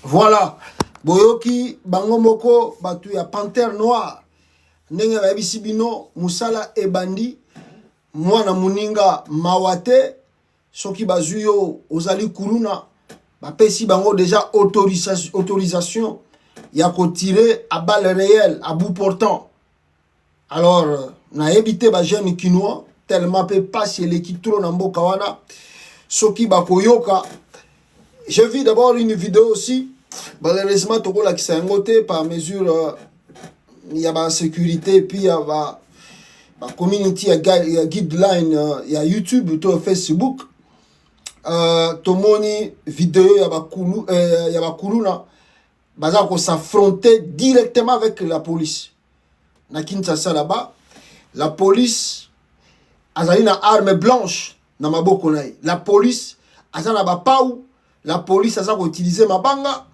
Voilà. Boyoki bango moko batu ya Panthère Noire. Ndenge ba bisibino musala ebandi mwana muninga mawate soki bazuyo ozali kuluna bapesi bango déjà autorisation ya ko tirer à balles réelles à bout portant. Alors na évité ba jeune kinois tellement peut pas chez l'équipe trop na mboka wana soki bakoyoka. J'ai vu d'abord une vidéo aussi. Malheureusement, tout le qui s'est ngoté par mesure il y a la sécurité puis il y a la community, il y a guideline, il y a YouTube, tout Facebook. Tout moni vidéo il y a la kuluna baza ko s'affronter directement avec la police. Na Kinshasa là-bas, la police azali na arme blanche na maboko naye. La police azana ba pau, la police aza ko utiliser mabanga.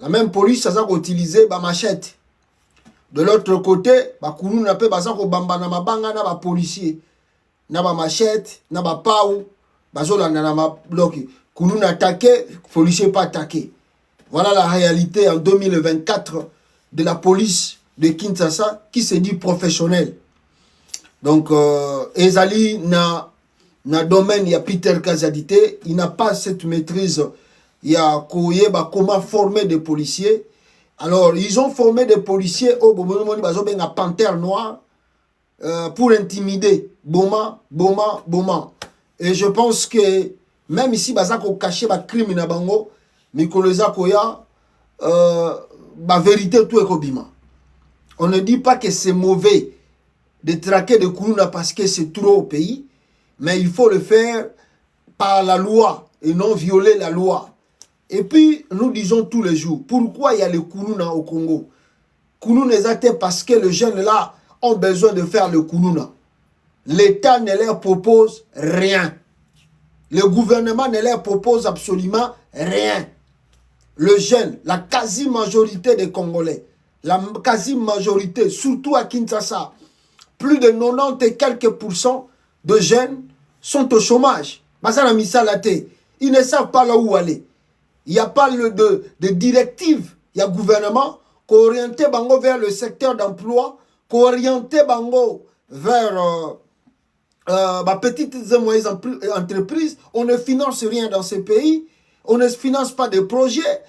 La même police, ça a utilisé ma machette. De l'autre côté, Kounou n'a pas bamba na mabanga na ba policier. Na ba machette, na ba pau, bazola na ma bloqué. Kounou n'a attaqué, policier pas attaqué. Voilà la réalité en 2024 de la police de Kinshasa qui se dit professionnelle. Donc, Ezali na domaine, il y a Peter Kazadité, il n'a pas cette maîtrise. Il y a comment former des policiers. Alors, ils ont formé des policiers au Panthère Noire pour intimider Boma. Et je pense que même ici, Bazako caché ba crime na bango, Mikoleza Koya, ba vérité tout est kobima. On ne dit pas que c'est mauvais de traquer des Koulouna parce que c'est trop au pays, mais il faut le faire par la loi et non violer la loi. Et puis, nous disons tous les jours, pourquoi il y a les Koulouna au Congo? Koulouna est parce que les jeunes là ont besoin de faire le Koulouna. L'État ne leur propose rien. Le gouvernement ne leur propose absolument rien. Le jeune, la quasi-majorité des Congolais, la quasi-majorité, surtout à Kinshasa, plus de 90 et quelques pourcents de jeunes sont au chômage. Ils ne savent pas là où aller. Il n'y a pas de directive. Il y a gouvernement qui oriente Bango vers le secteur d'emploi, qui oriente Bango vers petites et moyennes entreprises. On ne finance rien dans ces pays. On ne finance pas de projets.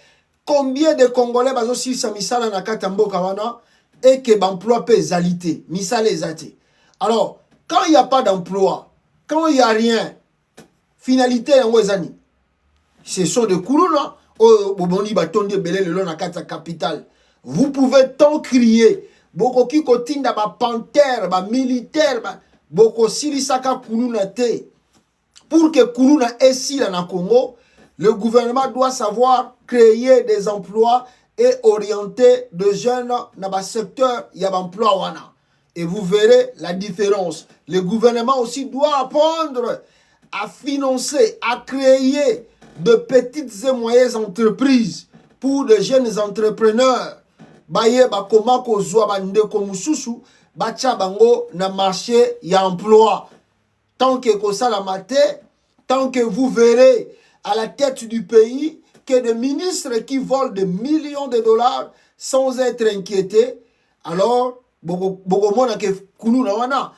Combien de Congolais aussi misala na katambo kawana et que l'emploi peut zalité, misale zate. Alors, quand il n'y a pas d'emploi, quand il n'y a rien, finalité en wezani. Ce sont des Koulouna. Vous pouvez tant crier. Boko kiko tinda ba panthère, ba militaire, boko silisaka Koulouna te. Pour que Koulouna ait si dans le Congo, le gouvernement doit savoir créer des emplois et orienter de jeunes dans le secteur il y a emploi wana. Et vous verrez la différence. Le gouvernement aussi doit apprendre à financer, à créer de petites et moyennes entreprises pour de jeunes entrepreneurs. Baye bakoma kozwa bande komususu bacha bango na marché ya emploi. Tant que kosala mate, tant que vous verrez à la tête du pays que des ministres qui volent des millions de dollars sans être inquiétés, alors bokomona ke kuluna wana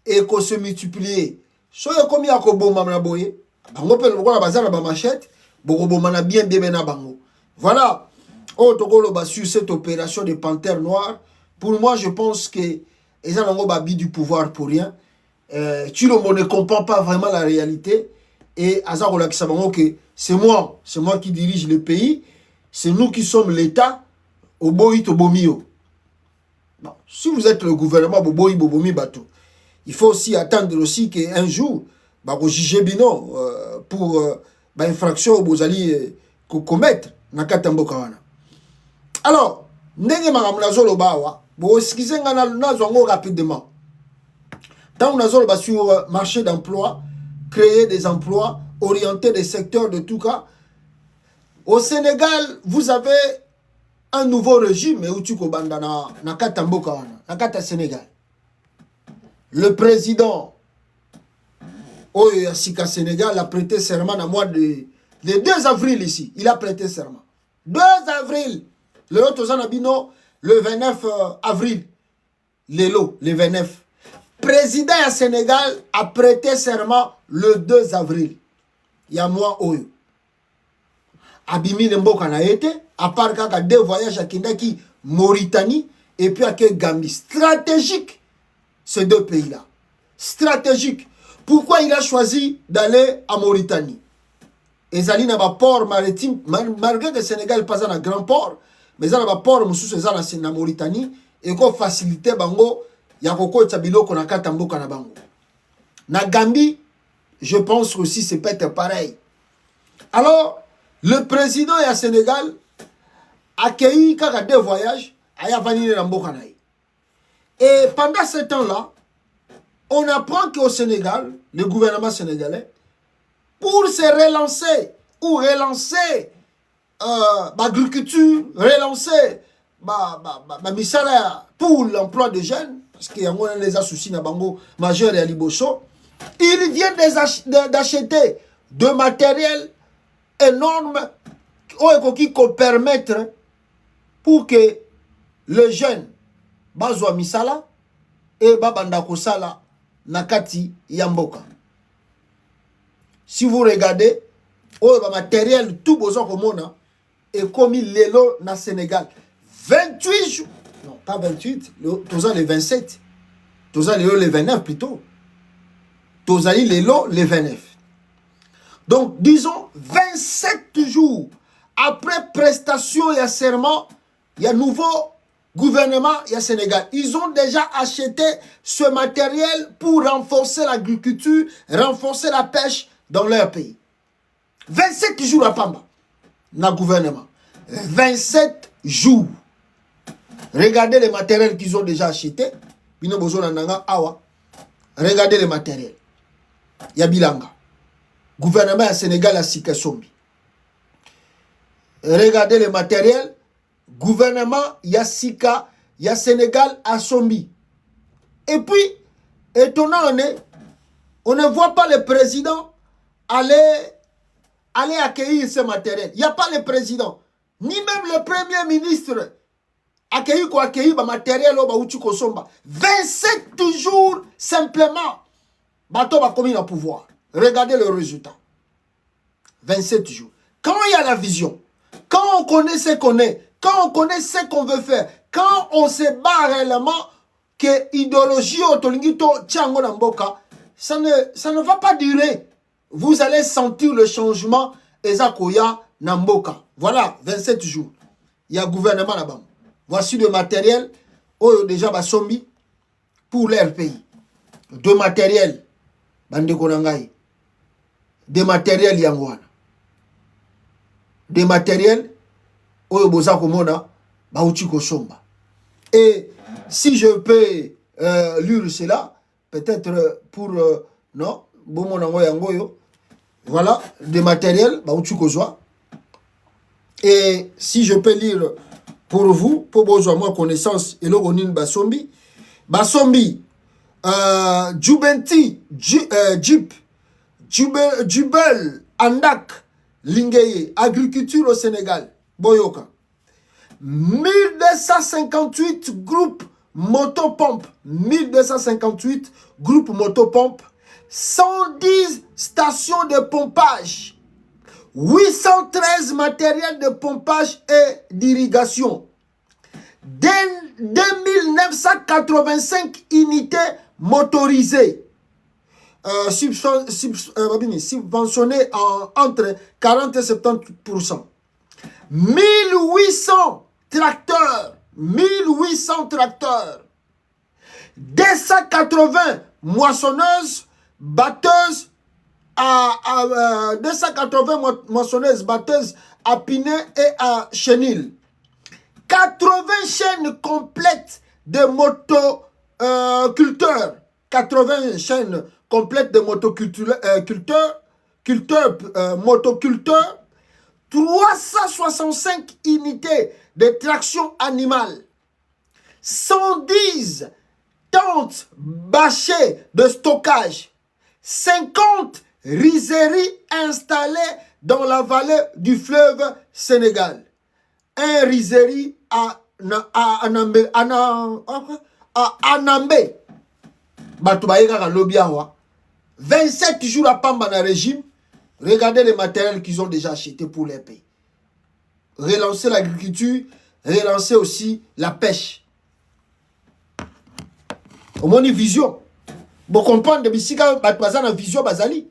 et ko se multiplier. Soyo komi akoboma na boye. Bango pe lokola bazana ba machette, bokoboma na bien na bango. Voilà. Oh, tokolo ba sur cette opération de Panthère Noire. Pour moi, je pense que ils ont babi du pouvoir pour rien. Tu ne comprends pas vraiment la réalité. Et Azarola qui savent que c'est moi qui dirige le pays. C'est nous qui sommes l'État. Oboï Tobomio. Bon, si vous êtes le gouvernement, Boboï Bobomi Bato, il faut aussi attendre aussi qu'un jour, vous jugez bino pour infraction que vous allez commettre. Alors, ndenge makamnazo bawa, vous excusez rapidement. Tant on a sur marché d'emploi, créer des emplois, orienter des secteurs de tout cas. Au Sénégal, vous avez un nouveau régime, Sénégal. Le président Oyo Sika Sénégal a prêté serment à mois de le 2 avril ici. Il a prêté serment. 2 avril. Le Abino, le 29 avril. Le 29. Président du Sénégal a prêté serment le 2 avril. Il y a moi Oyo. Abimi Nemboka n'a été, à part qu'il 2 voyages à Kindaki, Mauritanie, et puis à Gambie. Stratégique, ces 2 pays-là. Stratégique. Pourquoi il a choisi d'aller à Mauritanie? Et Zali n'a pas port maritime, malgré que le Sénégal n'est pas un grand port, mais il n'a pas port, en Mauritanie, et qu'on facilite bango, il y a beaucoup de tabilo qu'on a katambo kanabango. Na Gambie, je pense aussi c'est peut-être pareil. Alors, le président du Sénégal a accueilli 2 voyages à Vanille Nambokanaï. Et pendant ce temps-là, on apprend qu'au Sénégal, le gouvernement sénégalais, pour se relancer ou relancer l'agriculture, relancer misala pour l'emploi de jeunes, parce qu'il y a des soucis na bango majeur et à Liboso, ils viennent d'acheter de matériel énorme qui peut permettre pour que les jeunes bazwa misala et babanda kosala nakati yamboka. Si vous regardez, le matériel tout besoin comme on est commis l'élo na Sénégal. 28 jours, non pas 28, tous les 27, tous les 29 plutôt. Tous les 29. Donc disons 27 jours après prestation et serment, il y a nouveau gouvernement, il y a Sénégal. Ils ont déjà acheté ce matériel pour renforcer l'agriculture, renforcer la pêche dans leur pays. 27 jours à Pamba, dans le gouvernement. 27 jours. Regardez les matériels qu'ils ont déjà achetés. Regardez les matériels. Il y a Bilanga. Gouvernement à Sénégal à Sikasombi. Regardez les matériels. Gouvernement Yassika, il y a Sénégal à Sombi. Et puis, étonnant, on ne voit pas le président aller accueillir ce matériel. Il n'y a pas le président, ni même le premier ministre accueillir le matériel au Baouti Kosomba. 27 jours simplement, bateau va commis au pouvoir. Regardez le résultat. 27 jours. Quand il y a la vision, quand on connaît ce qu'on est, quand on connaît ce qu'on veut faire, quand on se bat réellement que l'idéologie autolingito tchango namboka, ça ne va pas durer. Vous allez sentir le changement Ezakoya namboka. Voilà, 27 jours. Il y a un gouvernement là-bas. Voici le matériel déjà basombi pour leur pays. De matériel bande konangai. Des matériels yangwana. Des matériels oyo boza komona bauchi kosomba. Et si je peux lire cela, peut-être pour non, bomona yangoyo. Voilà, des matériels bauchi kozwa. Et si je peux lire pour vous, pour besoin moi connaissance et l'ogonin basombi, basombi, Jubenti, Jeep, Jubel, Andak, Lingeye, agriculture au Sénégal, Boyoka. 1258 groupes motopompes, 1258 groupes motopompes, 110 stations de pompage, 813 matériels de pompage et d'irrigation, 2985 unités motorisées, subventionnées entre 40 et 70%, 1800 tracteurs, 280 moissonneuses, batteuses, 280 moissonneuses, batteuses à Pinet et à Chenil. 80 chaînes complètes de motoculteurs. 80 chaînes complètes de motoculteurs. 365 unités de traction animale. 110 tentes bâchées de stockage. 50 rizeries installées dans la vallée du fleuve Sénégal. Un rizerie à Anambé. Batoubaïga Lobiawa. 27 jours à Pamba dans le régime. Regardez les matériels qu'ils ont déjà achetés pour les pays. Relancer l'agriculture, relancer aussi la pêche. Au moins une vision. Vous comprenez, de vision basali.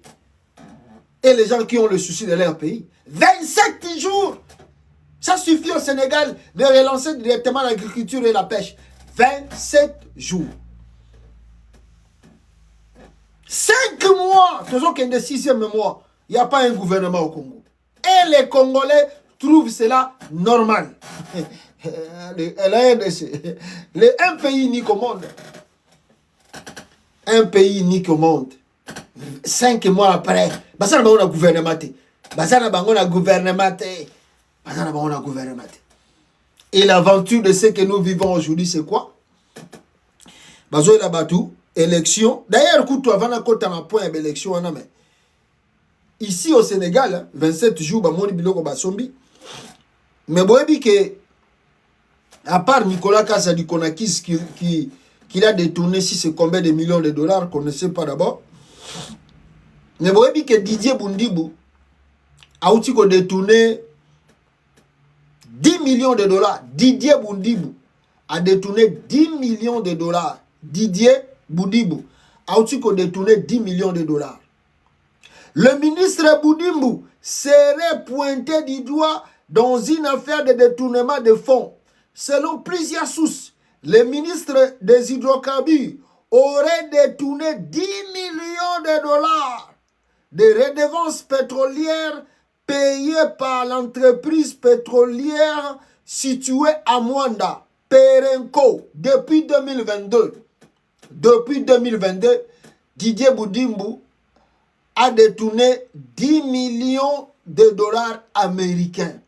Et les gens qui ont le souci de leur pays. 27 jours. Ça suffit au Sénégal de relancer directement l'agriculture et la pêche. 27 jours. 5 mois. Toujours qu'il y a 6e mois. Il n'y a pas un gouvernement au Congo. Et les Congolais trouvent cela normal. Un pays unique au monde. Un pays unique au monde. 5 mois après. Basana ba on gouvernement. Basana ba on gouvernement. Basana ba on gouvernement. Et l'aventure de ce que nous vivons aujourd'hui, c'est quoi? Bazo la batou, élection. D'ailleurs, écoute, avant de côté un point d'élection, ici au Sénégal, 27 jours, bah mon biloko basombi. Mais bon, que à part Nicolas Kazadi Konakis qui a détourné si c'est combien de millions de dollars qu'on ne sait pas d'abord. Mais bon, que Didier Bundibou a aussi détourné 10 millions de dollars. Didier Bundibou a détourné 10 millions de dollars. Didier Bundibou a aussi détourné 10 millions de dollars. Le ministre Bundibou serait pointé du doigt dans une affaire de détournement de fonds. Selon plusieurs sources, le ministre des hydrocarbures aurait détourné 10 millions de dollars de redevances pétrolières payées par l'entreprise pétrolière située à Mwanda, Perenco, depuis 2022. Depuis 2022, Didier Bundibou a détourné 10 millions de dollars américains.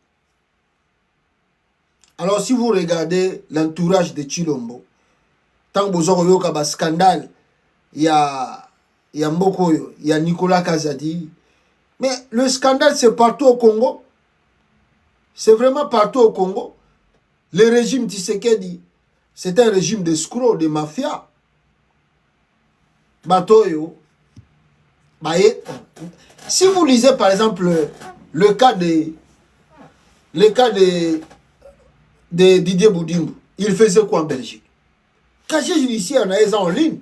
Alors, si vous regardez l'entourage de Chilombo, tant que vous avez un scandale, il y a Mbokoyo, il y a Nicolas Kazadi. Mais le scandale, c'est partout au Congo. C'est vraiment partout au Congo. Le régime Tshisekedi, c'est un régime d'escrocs, de mafia. Batoyo. Si vous lisez par exemple le cas de Didier Bundibou, il faisait quoi en Belgique? Casier judiciaire, on a les en ligne.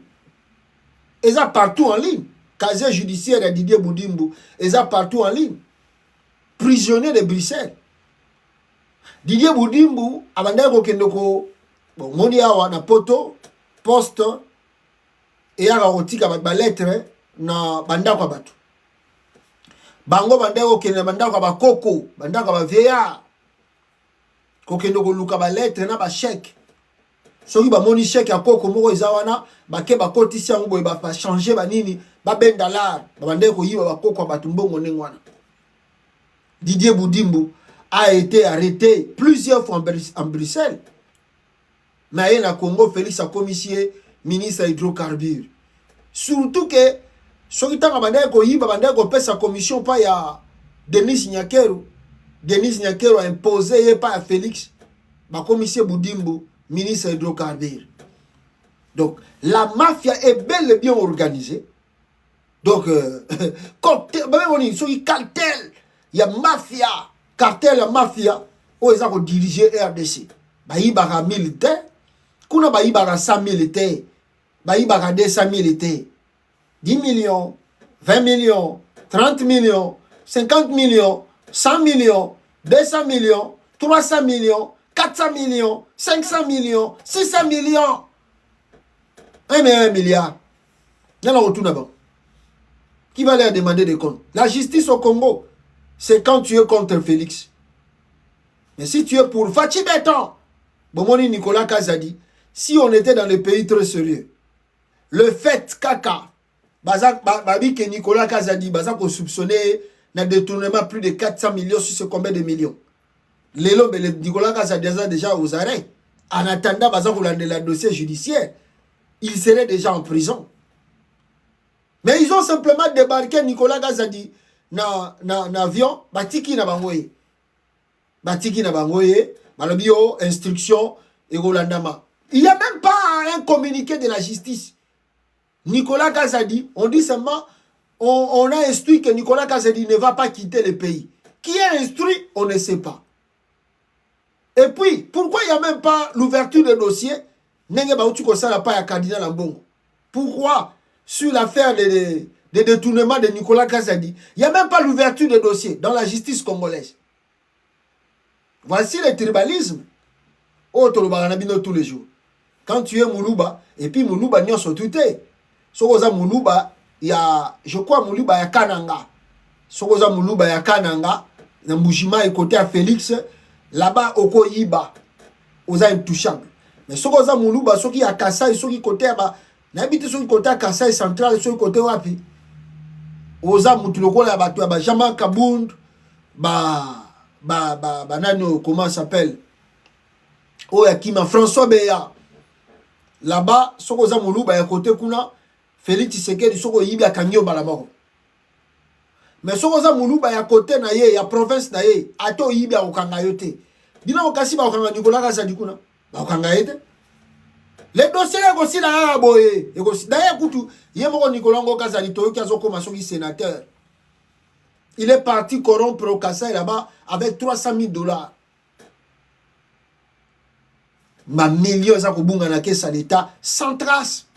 Ils ont partout en ligne. Casier judiciaire de Didier Bundibou, ils ont partout en ligne. Prisonnier de Bruxelles. Didier Bundibou, avant d'être bon, Moniawa na poto, poste, et à la lettre, na bandako batu. Bango bandako kene bandako ba koko, bandako ba vieillard. Kokendo ko luka ba lettre na ba chèque. Soki ba moni chèque ya koko moko ezawana, ba ke ba kotisi yango boy ba changer ba nini, ba ben dollar, ba bandako yiba ba koko ba tumbongo nengwana. Didier Bundibou a été arrêté plusieurs fois en Bruxelles. Mais na Congo Félix a commissaire ministre hydrocarbures. Surtout que soki tanga bandako yiba bandako pesa commission pa ya Denis Nyakero. Denis Nyakero a imposé par Félix, ma commissaire Bundibou, ministre hydrocarbures. Donc, la mafia est bel et bien organisée. Donc, cartel, il y a mafia, cartel, la mafia, où ils ont dirigé RDC. Il y a militaire, il y a 100 militaires, il y a 200 militaires, 10 millions, 20 millions, 30 millions, 50 millions, 100 millions, 200 millions, 300 millions, 400 millions, 500 millions, 600 millions. 1 milliard. Il y en a autour d'abord. Qui va leur demander des comptes? La justice au Congo, c'est quand tu es contre Félix. Mais si tu es pour Fachi Béton, Bomoni Nicolas Kazadi, si on était dans le pays très sérieux, le fait caca, Babi que Nicolas Kazadi, Bazak a soupçonné d'un détournement plus de 400 millions sur ce combien de millions. Lélo, Nicolas Kazadi déjà aux arrêts. En attendant, Bazak a le dossier judiciaire. Il serait déjà en prison. Mais ils ont simplement débarqué Nicolas Kazadi na avion, batiki na bangoye. Batiki na bangoye, malobio, instruction, et Rolandama. Il n'y a même pas un communiqué de la justice. Nicolas Kazadi, on dit seulement, on a instruit que Nicolas Kazadi ne va pas quitter le pays. Qui est instruit, on ne sait pas. Et puis, pourquoi il n'y a même pas l'ouverture de dossier? Pourquoi, sur l'affaire de détournement de Nicolas Kazadi, il n'y a même pas l'ouverture de dossier dans la justice congolaise? Voici le tribalisme. Oh, tous les jours. Quand tu es Moulouba, et puis Moulouba n'y a sauté. Sokoza Moulouba, il y a, je crois Moulouba, il y a Kananga. Sokoza Moulouba, il y a Kananga. Dans Mujima, et côté à Félix, là-bas, Oko Yiba, aux intouchables. Mais Sokoza Moulouba, ceux qui a Kassai, ceux qui côté à n'habite ceux qui côté à Kassai central, ceux qui côté Wapi. Oza Moutuloko, là-bas, tu as Jamal Kabound, nano, comment ça s'appelle? Oh, Yakima, François Beya. Là-bas, Sokoza Moulouba, à côté Kuna, Félix Tshisekedi, Soko Yiba, Kanyo Balamoro. Mais Sokoza Moulouba, à côté, na ye, ya province na ye, ato Yiba, Okangayote. Dina Okasi, ba Okanga Nicolas Kazadi Kuna, ba Okangayote. Les dossiers, aussi, là, boye. D'ailleurs, Koutou, Yemoko Nicolas Kazadi, Toyo Kazoko, Masoki, sénateur. Il est parti corrompre au Kassai là-bas avec 300 000 $. Ma million za kubunga na kesa l'État sans trace.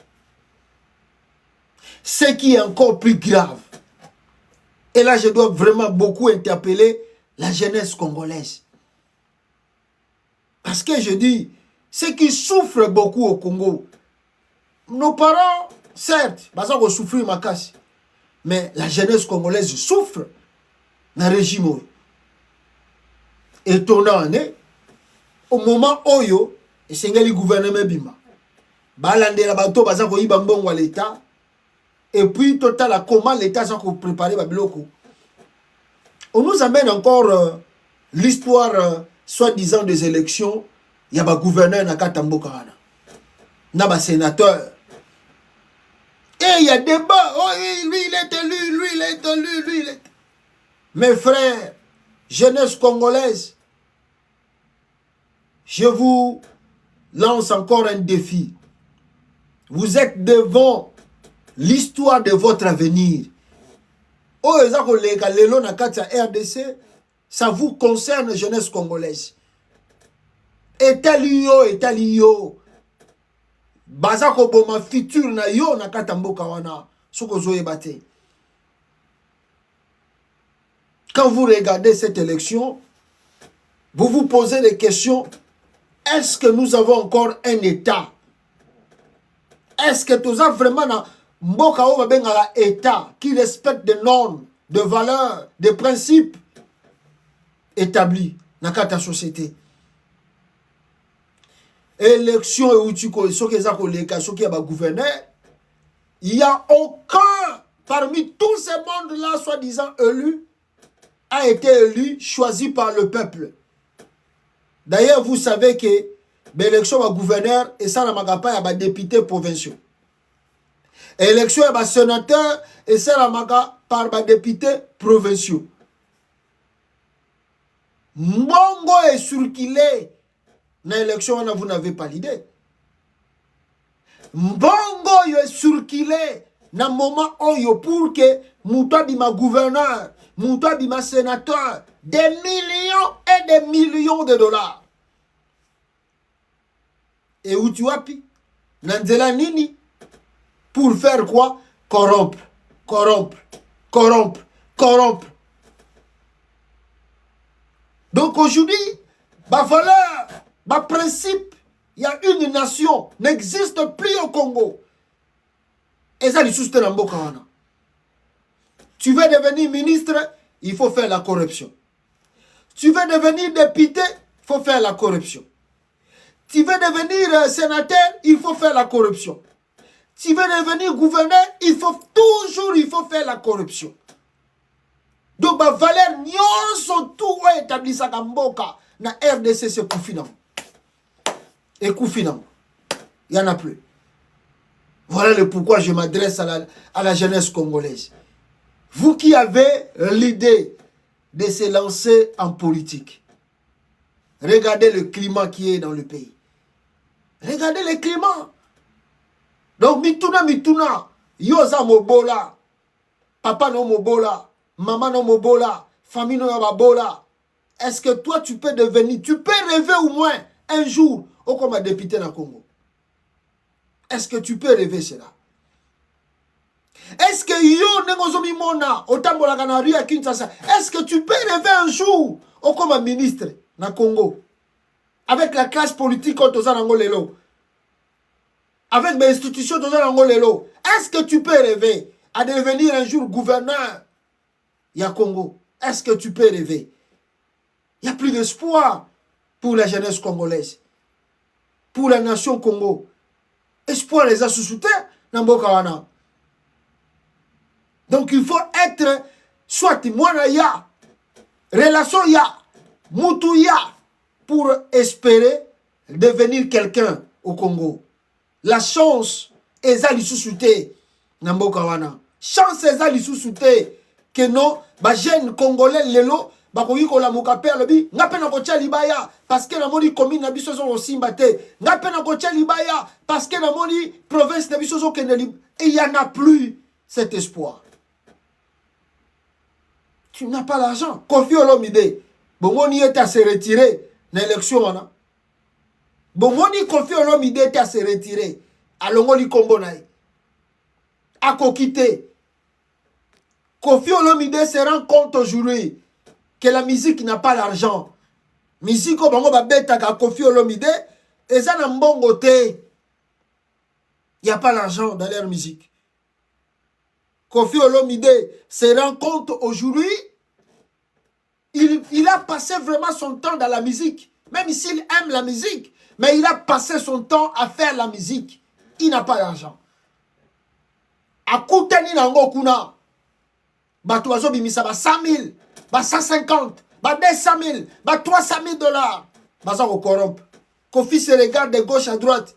Ce qui est encore plus grave. Et là, je dois vraiment beaucoup interpeller la jeunesse congolaise. Parce que je dis, ceux qui souffrent beaucoup au Congo, nos parents, certes, ils vont souffrir ma casse. Mais la jeunesse congolaise souffre dans le régime. Étonnant, né? Au moment où et c'est le gouvernement bima balande la bateau baza ko yiba mbongo l'État et puis total comment l'État s'en préparer babiloko. On nous amène encore l'histoire soi-disant des élections. Il y a ba gouverneur na katamboka wana na ba sénateur et il y a débat. Oh, lui il est élu, lui il est élu, lui il est. Mes frères, jeunesse congolaise, je vous lance encore un défi. Vous êtes devant l'histoire de votre avenir. Oh, RDC, ça vous concerne, jeunesse congolaise. Etalio. Bazako boma futur na yo na katamboka wana. Sokozo ebate. Quand vous regardez cette élection, vous vous posez des questions. Est-ce que nous avons encore un État? Est-ce que nous avons vraiment un État qui respecte des normes, des valeurs, des principes établis dans la société? Élection et outiko, ce qui est gouverneur, il n'y a aucun parmi tous ces mondes-là, soi-disant élus, a été élu, choisi par le peuple. D'ailleurs, vous savez que l'élection à gouverneur et ça n'a pas à député provinciaux. Élection à sénateur et ça n'a pas par député provinciaux. Mbongo est circulé dans l'élection, vous n'avez pas l'idée. Mbongo est circulé dans le moment où pour que Mouta bima gouverneur, Mouta bima sénateur, des millions et des millions de $. Et où tu as pu? Nanzela nini? Pour faire quoi? Corrompre. Donc aujourd'hui, ma valeur, ma principe, il y a une nation, n'existe plus au Congo. Et ça, tu veux devenir ministre, il faut faire la corruption. Tu veux devenir député, il faut faire la corruption. Tu veux devenir sénateur, il faut faire la corruption. Tu veux devenir gouverneur, il faut faire la corruption. Donc, ma valeur, nous sommes tout établis à Kamboka, na RDC, c'est Koufinam. Et Koufinam, il n'y en a plus. Voilà le pourquoi je m'adresse à la jeunesse congolaise. Vous qui avez l'idée de se lancer en politique, regardez le climat qui est dans le pays. Regardez le climat. Donc, mituna, yoza mobola, papa no mobola, maman no mobola, famille no mobola. Est-ce que toi, tu peux devenir, tu peux rêver au moins un jour comme député dans le Congo? Est-ce que tu peux rêver cela? Est-ce que yo nengozomi mona otambola kanari à Kinshasa? Est-ce que tu peux rêver un jour comme ministre dans le Congo? Avec la classe politique contre Zanangolelo, avec les institutions de Zanangolelo, est-ce que tu peux rêver à devenir un jour gouverneur du Congo? Est-ce que tu peux rêver? Il n'y a plus d'espoir pour la jeunesse congolaise, pour la nation Congo. Espoir les a sous-soutés dans Bokawana. Donc il faut être soit moana ya, relation ya, mutu ya, pour espérer devenir quelqu'un au Congo. La chance est à l'issue Namboka wana. Chance est à l'issue que non, ba jeune congolais lelo ba koyi ko la mokape alobi ngape na kotia libaya parce que na moni commune na biso zo simba te. Ngape na kotia libaya parce que na moni province na biso zo keneli et il y en a plus cet espoir. Tu n'as pas l'argent. Kofi Olomide, Bomoni est à se retirer dans l'élection. Bomoni Kofi Olomide est à se retirer. Alongoli Kombonaï. A kokite. Kofi Olomide se rend compte aujourd'hui que la musique n'a pas l'argent. Musique au bango babeta ka Kofi Olomide et ça n'a mbongo te. Il n'y a pas l'argent dans leur musique. Kofi Olomide se rend compte aujourd'hui, il a passé vraiment son temps dans la musique. Même s'il aime la musique, mais il a passé son temps à faire la musique. Il n'a pas d'argent. A Koutani Nango Kuna, Batuazo Bimisa, 100 000, 150, 200 000, 300 000 $. Bazar corrompt. Kofi se regarde de gauche à droite.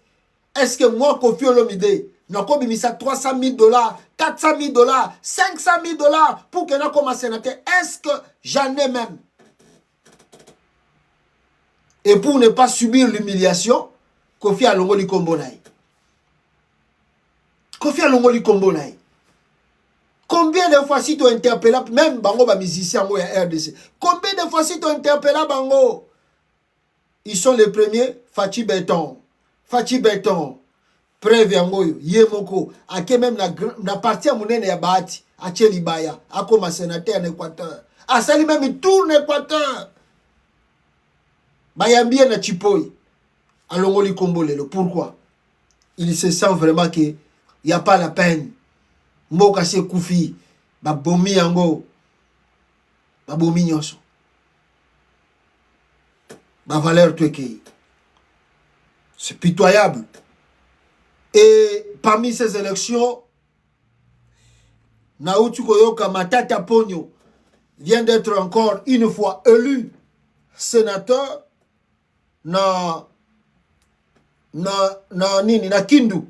Est-ce que moi, Kofi Olomide, Nako Bimisa 300 000 $, 400 000 $, 500 000 $ pour que nous commence sénateur? Est-ce que j'en ai même? Et pour ne pas subir l'humiliation, Kofi Alongoli Kombonaï. Kofi Alongoli Kombonaï. Combien de fois si tu as interpellé, même Bango ba musicien à RDC, combien de fois si tu as interpellé Bango? Ils sont les premiers, Fachi Béton. Fachi Béton. Preuve yangoyo, Yemoko, ake même na parti à Mounene ya Bahati, à Tchelibaya, à comme sénateur en Équateur. À Sali même tout l'Équateur. Bayambie na Chipoy. À Longoli Kombolelo. Pourquoi? Il se sent vraiment qu'il n'y a pas la peine. Mboka se Koufi, Babomi yango, Babomi nyonso. Ba valeur tueke. C'est pitoyable. Et parmi ces élections, Naoutu Koyoka Matata Pogno vient d'être encore une fois élu sénateur na Kindu.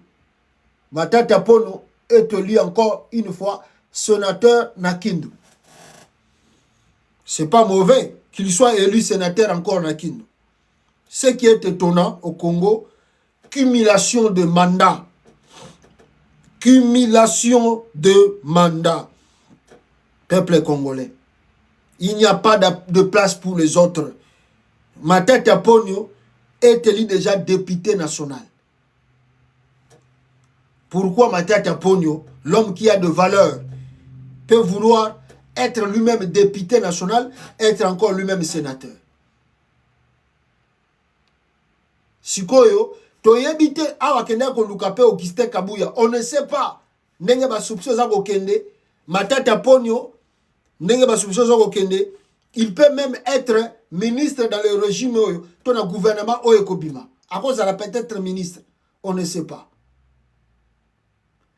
Matata Pogno est élu encore une fois sénateur na Kindu. C'est pas mauvais qu'il soit élu sénateur encore na Kindu. Ce qui est étonnant au Congo, cumulation de mandats. Cumulation de mandats. Peuple congolais. Il n'y a pas de place pour les autres. Matata Pogno est élu déjà député national. Pourquoi Matata Pogno, l'homme qui a de valeur, peut vouloir être lui-même député national, être encore lui-même sénateur? Sikoyo, toyebite awa kende ko lukape Augustin Kabuya, on ne sait pas ndenge ba soupçon za ko kende Matata Pogno ndenge ba soupçon za ko kende, il peut même être ministre dans le régime oyo to na gouvernement oyo kobima à cause de la peut-être ministre, on ne sait pas.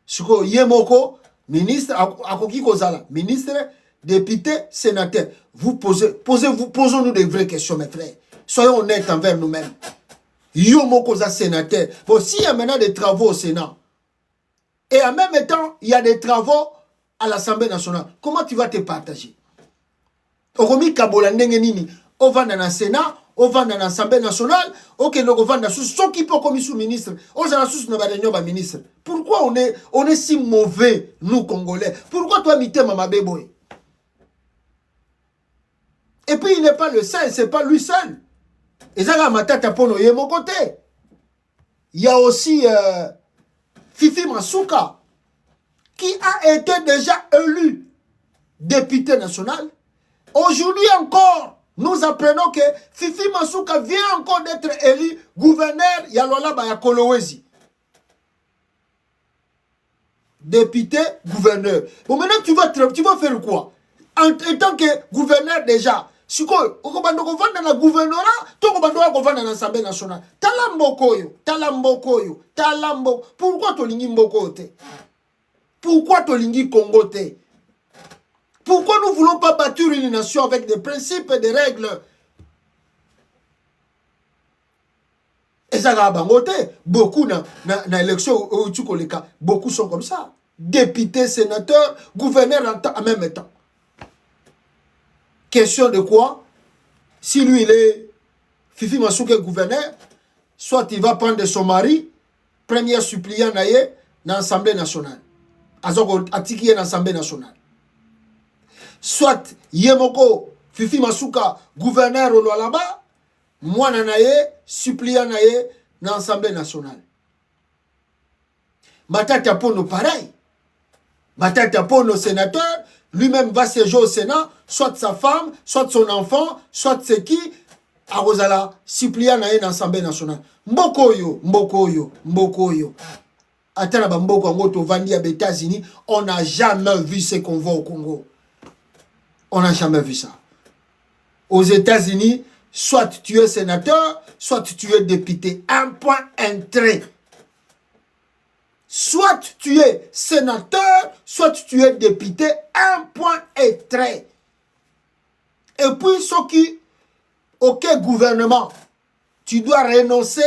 Siko yemoko ministre akoki kozala ministre, député, sénateur. Posons-nous des vraies questions mes frères. Soyons honnêtes envers nous-mêmes. Yo moko za sénateur. Bon, s'il y a maintenant des travaux au Sénat, Et en même temps, il y a des travaux à l'Assemblée nationale. Comment tu vas te partager? Oromi Kabola Ndengenini, on va dans le Sénat, on va dans l'Assemblée nationale, ok, on va dans ceux qui peuvent comme sous-ministre, on va dans ministre. Pourquoi on est si mauvais, nous, Congolais? Pourquoi toi, Mité Mama Beboy? Et puis, il n'est pas le seul, c'est pas lui seul. Et ça, Matata Pono, il est mon côté. Il y a aussi Fifi Masuka, qui a été déjà élu député national. Aujourd'hui encore, nous apprenons que Fifi Masuka vient encore d'être élu gouverneur Yalola Bayakolowezi. Député, gouverneur. Bon, maintenant, tu vas faire quoi? En tant que gouverneur déjà, si tu vas dans la gouvernorat, tu vas dans l'Assemblée nationale. Talambokoyo. Pourquoi tu lingi Mbokote? Pourquoi tu lingi Congote? Pourquoi nous ne voulons pas bâtir une nation avec des principes et des règles? Et ça va bangoter. Beaucoup dans l'élection où tu connais, beaucoup sont comme ça. Députés, sénateurs, gouverneurs en même temps. Question de quoi? Si lui, il est Fifi Masuka gouverneur, soit il va prendre son mari, premier suppliant dans l'Assemblée nationale. Atiki dans l'Assemblée nationale. Soit Yemoko, Fifi Masuka, gouverneur au là-bas, moi nanaye, suppliant naye dans l'Assemblée nationale. Matata Pono pareil. Matata Pono sénateur, lui-même va siéger au Sénat, soit sa femme, soit son enfant, soit c'est qui, à Rosala, suppliant naye dans l'Assemblée nationale. Mbokoyo. Attends, Mboko, Ngoto, Vandi, aux États-Unis, on n'a jamais vu ce qu'on voit au Congo. On n'a jamais vu ça. Aux États-Unis, soit tu es sénateur, soit tu es député. Un point, un trait. Soit tu es sénateur, soit tu es député. Un point et trait. Et puis, ce qui, auquel gouvernement, tu dois renoncer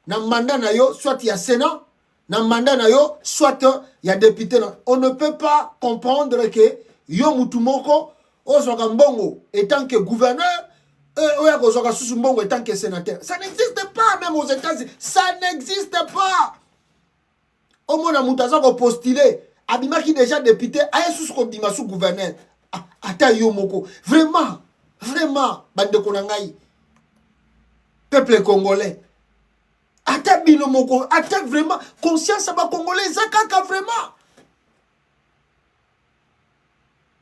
dans le mandat, soit il y a Sénat, dans le mandat, soit il y a député. On ne peut pas comprendre que Yo Mutumoko, Mbongo, étant que gouverneur, Mbongo étant que sénateur. Ça n'existe pas, même aux États-Unis. Ça n'existe pas. Au moins, on a postulé. Abima qui déjà député, Ayesus Dimasu gouverneur. Ata Yomoko. Vraiment, Bande Konangai. Peuple congolais. Ata Binomoko. Ata vraiment, conscience à Congolais. Zakaka vraiment.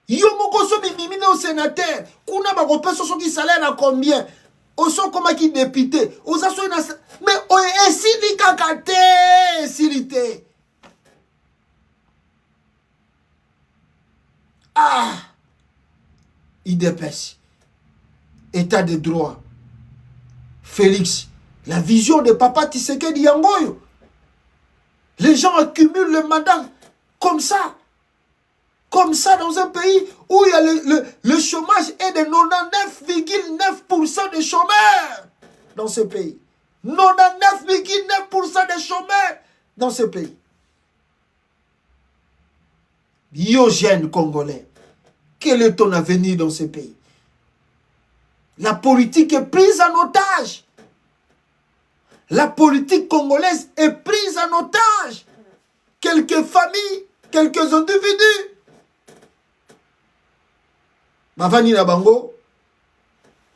Yomoko so bimimine au sénateur. Kuna bakope so qui salaire à combien? Oso koma qui député. Osa so na mais oye esili kakate silité. Ah. Il dépêche. État de droit. Félix, la vision de Papa Tshisekedi Yangoyo. Les gens accumulent le mandat comme ça. Comme ça, dans un pays où il y a le chômage est de 99,9% de chômeurs dans ce pays. 99,9% de chômeurs dans ce pays. Diogène congolais, quel est ton avenir dans ce pays? La politique est prise en otage. La politique congolaise est prise en otage. Quelques familles, quelques individus. Mavani na bango,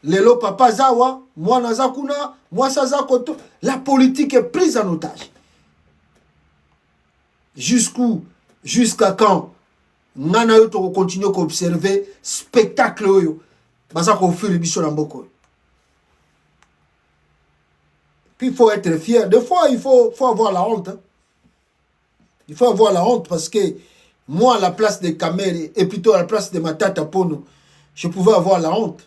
lelo papa zawa, moi nazakuna, moi sazakoto. La politique est prise en otage. Jusqu'où? Jusqu'à quand? Nana yo to continue à observer spectacle yo. Bazako furi biso na mboko. Puis il faut être fier. Des fois, il faut avoir la honte. Hein. Il faut avoir la honte parce que moi, à la place de Kamere et plutôt à la place de Matata Pono, je pouvais avoir la honte.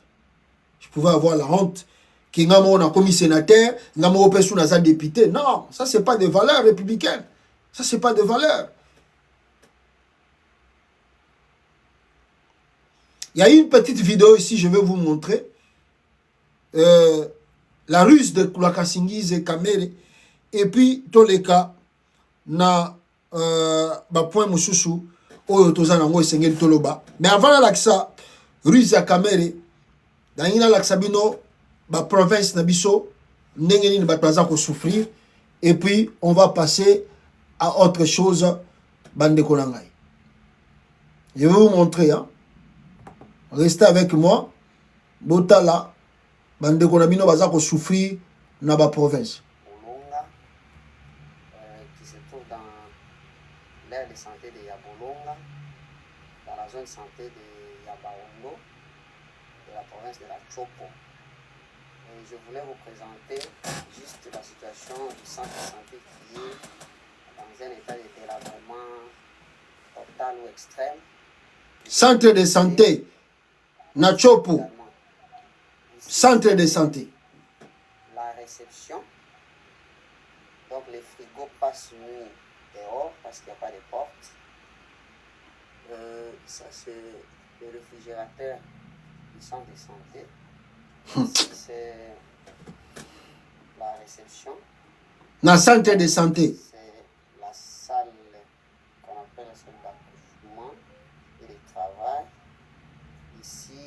Je pouvais avoir la honte. Que on a commis sénateur, on a député. Non, ça, c'est pas des valeurs républicaines. Ça, c'est pas des valeurs. Il y a une petite vidéo ici, je vais vous montrer. La ruse de Kwakasingize et Kamere. Et puis, dans les cas, na ba point mususu oyo toza nango esengeli toloba. Mais avant la laksa Ruse ya Kamere dangina laksa bino ba province na biso ndenge nini bato baza ko souffrir et puis on va passer à autre chose bande ko nangai. Je vais vous montrer hein. Restez avec moi. Botala bande ko na bino baza ko souffrir na ba province. Qui se trouve dans l'aire de santé de Yabolonga, dans la zone santé de Yabaondo, de la province de la Chopo. Et je voulais vous présenter juste la situation du centre de santé qui est dans un état de délabrement total ou extrême. Centre de santé, na Chopo. Centre de santé. La réception. Donc les frigos passent nuit dehors parce qu'il n'y a pas de porte. Ça c'est le réfrigérateur du centre de santé. Ici c'est la réception. Na centre de santé. C'est la salle qu'on appelle la salle d'accouchement et de travail. Ici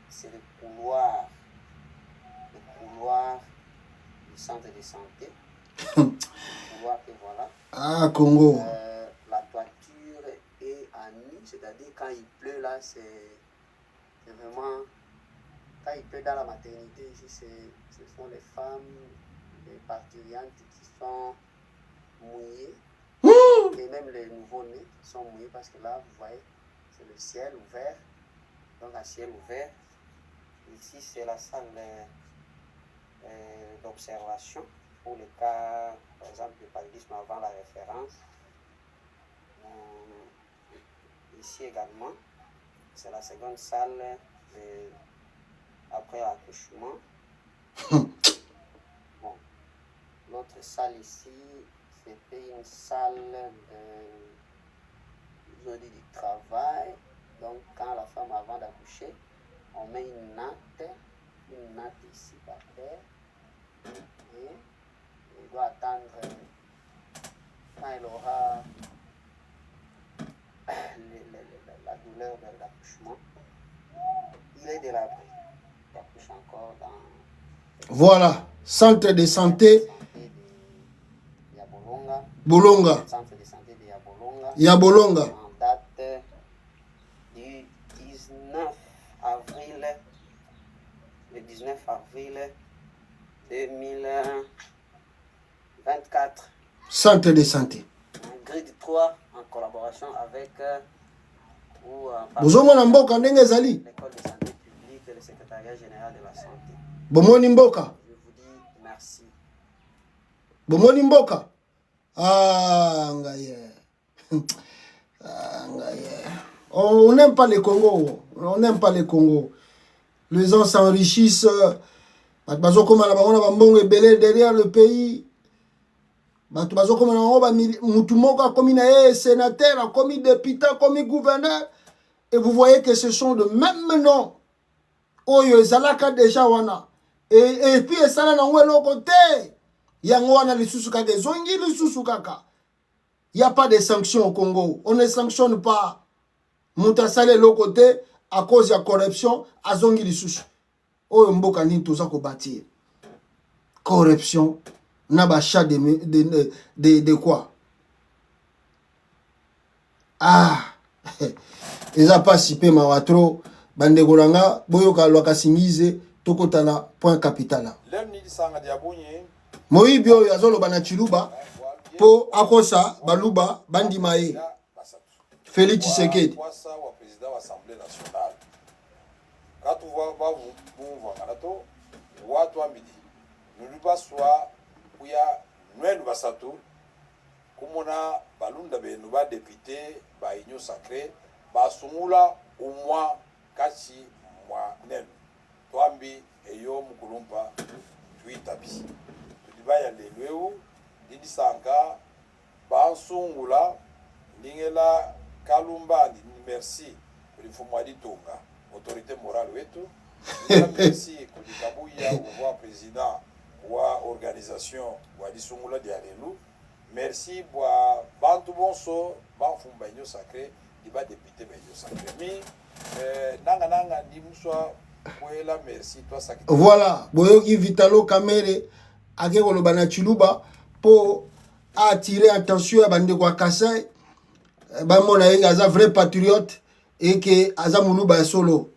c'est le couloir du centre de santé. Et voilà. Ah, Congo. La toiture est à nu, c'est-à-dire quand il pleut là, c'est vraiment. Quand il pleut dans la maternité, ici, ce sont les femmes, les parturiantes qui sont mouillées. Et même les nouveaux-nés sont mouillés parce que là, vous voyez, c'est le ciel ouvert. Donc, un ciel ouvert. Ici, c'est la salle d'observation pour le cas, par exemple, du paludisme avant la référence. Ici également, c'est la seconde salle après l'accouchement. Bon. L'autre salle ici, c'était une salle du travail. Donc, quand la femme avant d'accoucher, on met une natte ici par terre. Et il doit attendre quand elle aura la douleur de l'accouchement. Il est délabré. Il accouche encore dans... Voilà, centre de santé. Yabolonga. Bolonga. Centre de santé de Yabolonga. Yabolonga. En date du 19 avril. Le 19 avril 2024. Centre de santé. Grade 3 en collaboration avec l'école de santé publique et le secrétariat général de la santé. Bomoni Mboka. Je vous dis merci. Bomoni Mboka. Ah, ngaye. Ah, ngaye. On n'aime pas les Congo. On n'aime pas les Congo. Les gens s'enrichissent. Derrière le pays. Comme sénateur, comme député, comme gouverneur. Et vous voyez que ce sont de même nom. Oyo Zalaka déjà wana. Et puis ça na ngwe côté. Yango wana lisusu kaka zongi lisusu kaka. Il n'y a pas de sanctions au Congo. On ne sanctionne pas. Moutasale l'autre côté à cause de la corruption à zongi lisusu. Oyo mboka ni toza ko bâtir. Corruption na bacha de quoi? Ah. Ils n'ont pas si peu mawatro bande golanga boyoka lwaka singize tokotana point capital. Moibio yazolo bana chiluba po akosa baluba bandimae Félix Tshisekedi. Président de l'Assemblée nationale. Quand tu vois watu wa midi nuluba swa kuya nwenu basatu kumona balunda benu ba député ba union sacrée basungula umwa kachi mwa nenu twambi eyo mukulumpa tuitabi tudibaya lelweu didisanga basungula ningela kalumba ni merci kulifumwa ditonga autorité morale wetu. Merci Kodikabuya, au président ou à organisation ou à Dissumula Dialelu. merci boa bantu bonso ba fumba nyo sacré di ba député ba nyo sacré mi nanga di muswa kwela merci toi sakiti. Voilà, boyoki Vitalo Kamere ake koloba na Chiluba pour attirer attention à bande kwa Kasai ba mona yenga aza vrai patriote et que aza muluba solo.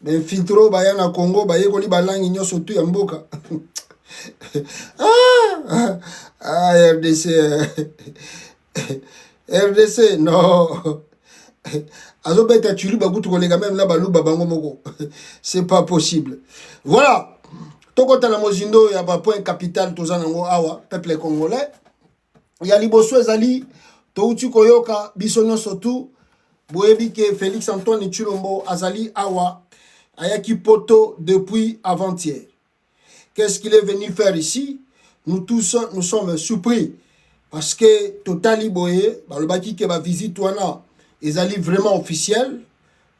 Mais filtro ba ya na Congo ba yekoli balangi nyoso tu ya mboka. RDC RDC non. Azobeta Chiluba kutu kolega même na baluba bango moko. C'est pas possible. Voilà. Tokota na mozindo ya ba point capital tozanango awa peuple congolais. Ya liboso ezali touti koyoka biso nyonso tu boyebi ke Félix Antoine Tshilombo azali awa ayaki poto depuis avant-hier. Qu'est-ce qu'il est venu faire ici? Nous tous nous sommes surpris parce que totali boye balobaki ke ba visite wana ezali vraiment officiel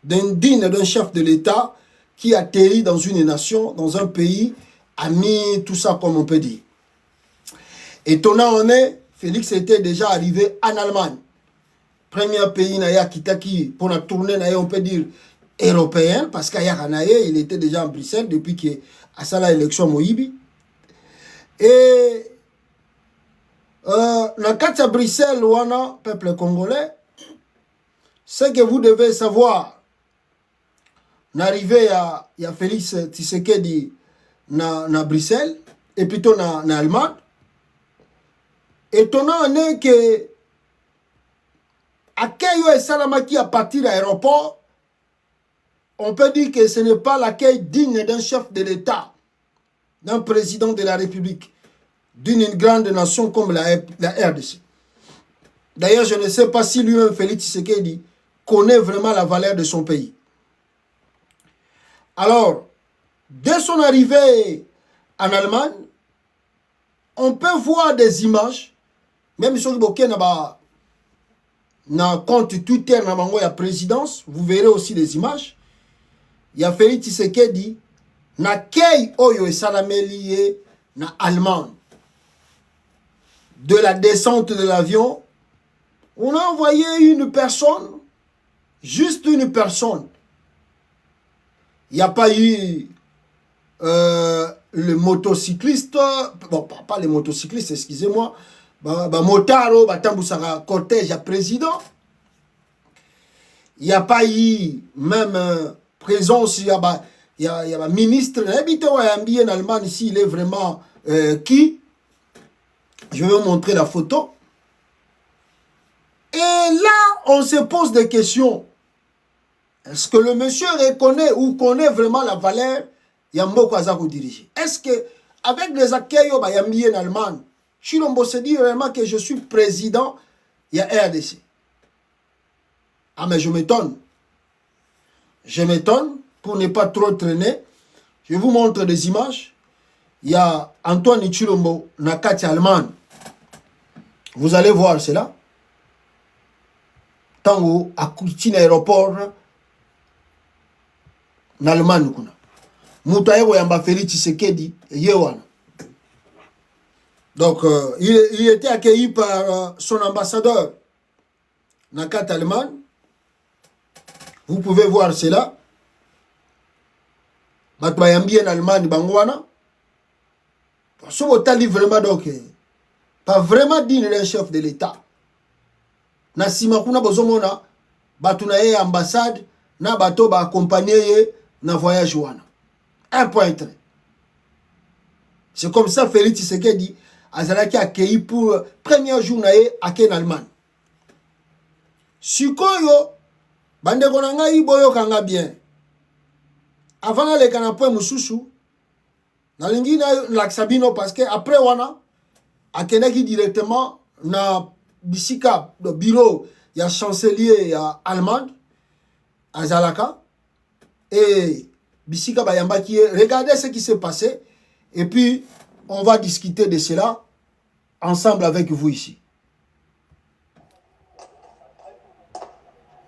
d'un digne d'un chef de l'État qui atterrit dans une nation, dans un pays, a mis tout ça comme on peut dire. Étonnant on est, Félix était déjà arrivé en Allemagne. Premier pays naya kitaki pour la tournée naya on peut dire européen parce qu'Ayakanaye il était déjà en Bruxelles depuis que à ça la élection Moïbi. Et dans quatre Bruxelles wana peuple congolais, ce que vous devez savoir, n'arrivé à Félix Tshisekedi na Bruxelles et plutôt na Allemagne. Étonnant est que accueil et salamaki à partir de l'aéroport, on peut dire que ce n'est pas l'accueil digne d'un chef de l'État, d'un président de la République, d'une grande nation comme la RDC. D'ailleurs, je ne sais pas si lui-même, Félix Tshisekedi, connaît vraiment la valeur de son pays. Alors, dès son arrivée en Allemagne, on peut voir des images, même si on a un compte Twitter na ya présidence, vous verrez aussi des images. Il y a Félix Tshisekedi, na kei oyo esalameli na Allemagne. De la descente de l'avion, on a envoyé une personne, juste une personne. Il n'y a pas eu le motocycliste, bon, pas les motocyclistes, excusez-moi, motaro, tambusara cortège à président. Il n'y a pas eu même présence, il y a un ministre, en Allemagne, ici, il est vraiment qui? Je vais vous montrer la photo. Et là, on se pose des questions. Est-ce que le monsieur reconnaît ou connaît vraiment la valeur Yamboko Azako dirige? Est-ce que, avec les accueils en Allemagne, Tshilombo se dit vraiment que je suis président, il y a RDC? Ah, mais je m'étonne. Je m'étonne, pour ne pas trop traîner. Je vous montre des images. Il y a Antoine Tshilombo, Nakati Allemagne. Vous allez voir cela. Tango, à Koutina aéroport, en Allemagne. Moutaïro Yamba Félix Tshisekedi, Yewana. Donc, il était accueilli par son ambassadeur, Nakati Allemagne. Vous pouvez voir cela. Batbayambi en Allemagne, Bangwana. Ce motali vraiment donc, pas vraiment digne d'un chef de l'État. Na sima kuna bozomona batu na ye ambassade na bato ba accompagner na voyage wana. Un point trait. C'est comme ça Félix Tshisekedi azalaki accueilli pour premier jour na ye en Allemagne. Sikoyo bande konanga iboyo kanga bien. Avant na le canapé mususu na lingi na laksabino parce que après wana akenaki directement na bisika le bureau il y a chancelier ya allemand à Zalaka et bisika bayamba qui regardez ce qui s'est passé et puis on va discuter de cela ensemble avec vous ici.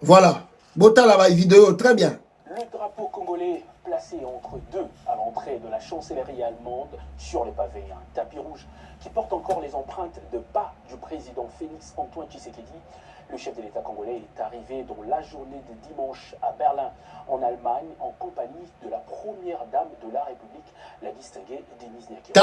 Voilà, bota la vidéo très bien. Le drapeau congolais placé entre deux à l'entrée l'entrée de la chancellerie allemande sur les pavés. Un tapis rouge qui porte encore les empreintes de pas du président Félix Antoine Tshisekedi. Le chef de l'État congolais est arrivé dans la journée de dimanche à Berlin, en Allemagne, en compagnie de la première dame de la République, la distinguée Denise Nyakiro.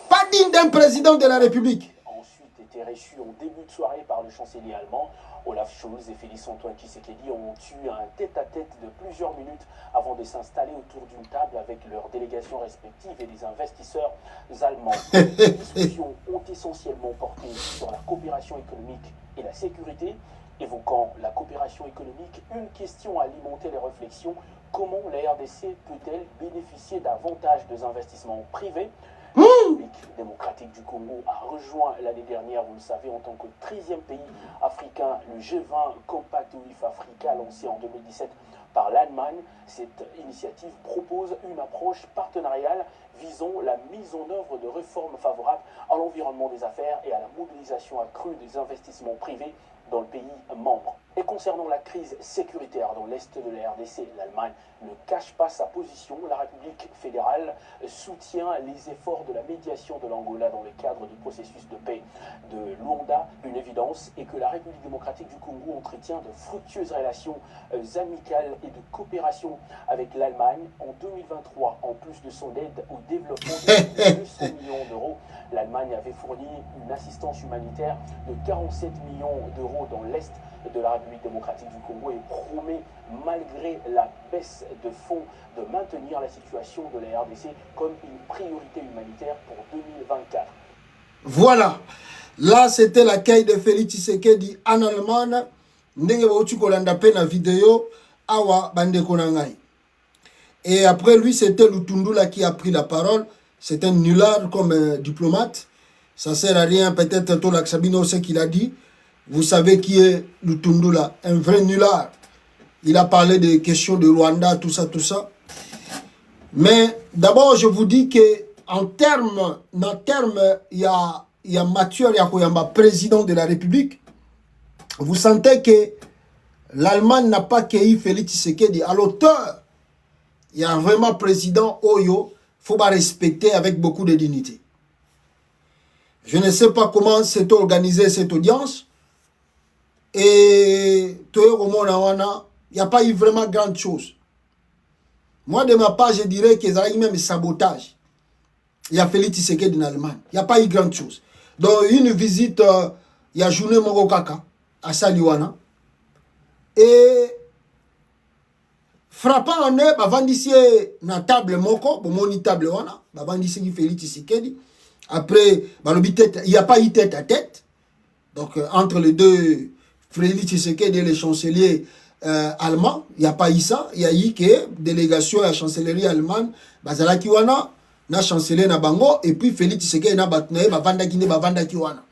Pas digne d'un président de la République. Ensuite été reçu en début de soirée par le chancelier allemand. Olaf Scholz et Félix Antoine Tshisekedi ont eu un tête-à-tête de plusieurs minutes avant de s'installer autour d'une table avec leurs délégations respectives et les investisseurs allemands. Les discussions ont essentiellement porté sur la coopération économique et la sécurité. Évoquant la coopération économique, une question a alimenté les réflexions. Comment la RDC peut-elle bénéficier davantage des investissements privés? La République démocratique du Congo a rejoint l'année dernière, vous le savez, en tant que 13e pays africain, le G20 Compact with Africa lancé en 2017 par l'Allemagne. Cette initiative propose une approche partenariale visant la mise en œuvre de réformes favorables à l'environnement des affaires et à la mobilisation accrue des investissements privés dans le pays membre. Et concernant la crise sécuritaire dans l'est de la RDC, l'Allemagne ne cache pas sa position. La République fédérale soutient les efforts de la médiation de l'Angola dans le cadre du processus de paix de Luanda. Une évidence est que la République démocratique du Congo entretient de fructueuses relations amicales et de coopération avec l'Allemagne. En 2023, en plus de son aide au développement de 200 millions d'euros, l'Allemagne avait fourni une assistance humanitaire de 47 millions d'euros dans l'est de la République démocratique du Congo et promet, malgré la baisse de fonds, de maintenir la situation de la RDC comme une priorité humanitaire pour 2024. Voilà. Là, c'était l'accueil de Félix Tshisekedi en Allemagne. Ndenge bauti kolanda pe na vidéo awa bandeko na ngai. Et après lui, c'était Lutundula qui a pris la parole. C'est un nulard comme diplomate. Ça sert à rien, peut-être Tolak Sabino ce qu'il a dit. Vous savez qui est Lutundula, un vrai nulard. Il a parlé des questions de Rwanda, tout ça, tout ça. Mais d'abord, je vous dis que en termes, il y a Mathieu Yakoyamba, président de la République. Vous sentez que l'Allemagne n'a pas cueilli Félix Tshisekedi à l'auteur. Il y a vraiment président Oyo, il faut pas respecter avec beaucoup de dignité. Je ne sais pas comment s'est organisée cette audience. Et il n'y a pas eu vraiment grande chose. Moi, de ma part, je dirais qu'il y a eu même sabotage. Il y a Félix Tshisekedi en Allemagne. Il n'y a pas eu grande chose. Donc, une visite, il y a journée Mogokaka à Saliwana. Et frappant en eux, avant d'ici, na table moko, bon, mon table wana, avant d'ici, Félix Tshisekedi. Après, il n'y a pas eu tête à tête. Donc, entre les deux, Félix Tshisekedi et les chanceliers allemands, il n'y a pas eu ça. Il y a eu que délégation à la chancellerie allemande, Bazala Kiwana, na chancelier na bango, et puis Félix Tshisekedi na batnae, Bavanda Kine, Bavanda Kiwana.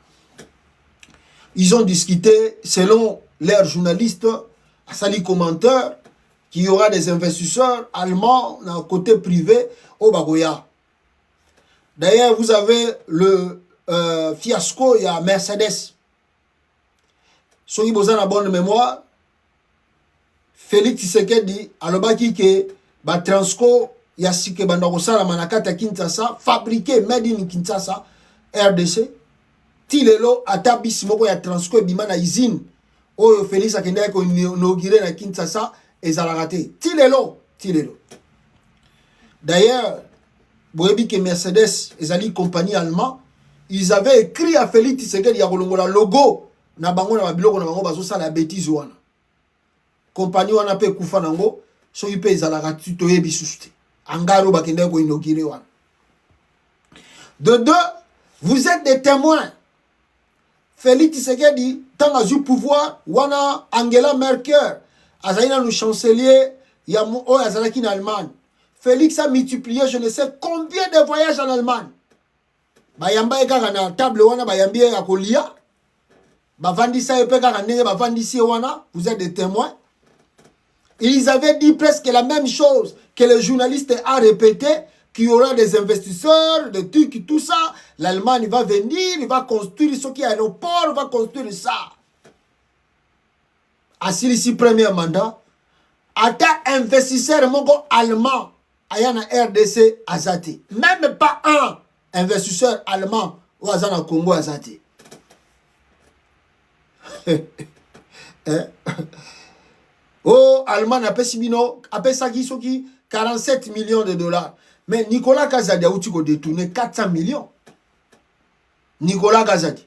Ils ont discuté, selon leurs journalistes, à sali commentaire, qu'il y aura des investisseurs allemands dans le côté privé au Bagoya. D'ailleurs, vous avez le fiasco, il y a Mercedes. Si vous avez une bonne mémoire, Félix Tshisekedi a dit que Transco, il y a ce que Bandakosala Manakata Kinshasa, fabriqué, made in Kinshasa, RDC. Tilelo, Atabis, Moko, ya Transco, et Bimana Izine. Oh, Félix a inauguré na Kinshasa, et ça l'a raté. Tilelo. D'ailleurs, vous voyez que Mercedes, les compagnie allemande, ils avaient écrit à Félix Tshisekedi, il y a le logo. Na bango na biloko na bango bazo sala bêtise wana compagnie wana pe kufa nango so yipe ezalaka tutoye bisuste angaro bakende ko inaugurer wana de deux vous êtes des témoins. Félix Tshisekedi tant a eu pouvoir wana Angela Merkel azaina le chancelier ya o azalaki en Allemagne. Félix a multiplié je ne sais combien de voyages en Allemagne. Bayamba ekaka na table wana bayambi ya kolia. Vous êtes des témoins. Ils avaient dit presque la même chose que le journaliste a répété, qu'il y aura des investisseurs, des trucs, tout ça. L'Allemagne va venir, il va construire ce qui est aéroport, il va construire ça. asilisi premier mandat ata investisseur moko allemand aya na RDC azate même pas un investisseur allemand ou aza na Congo azate oh allemand apesi bino apesaki soki 47 millions de dollars mais Nicolas Kazadi a outi ko détourner 400 millions Nicolas Kazadi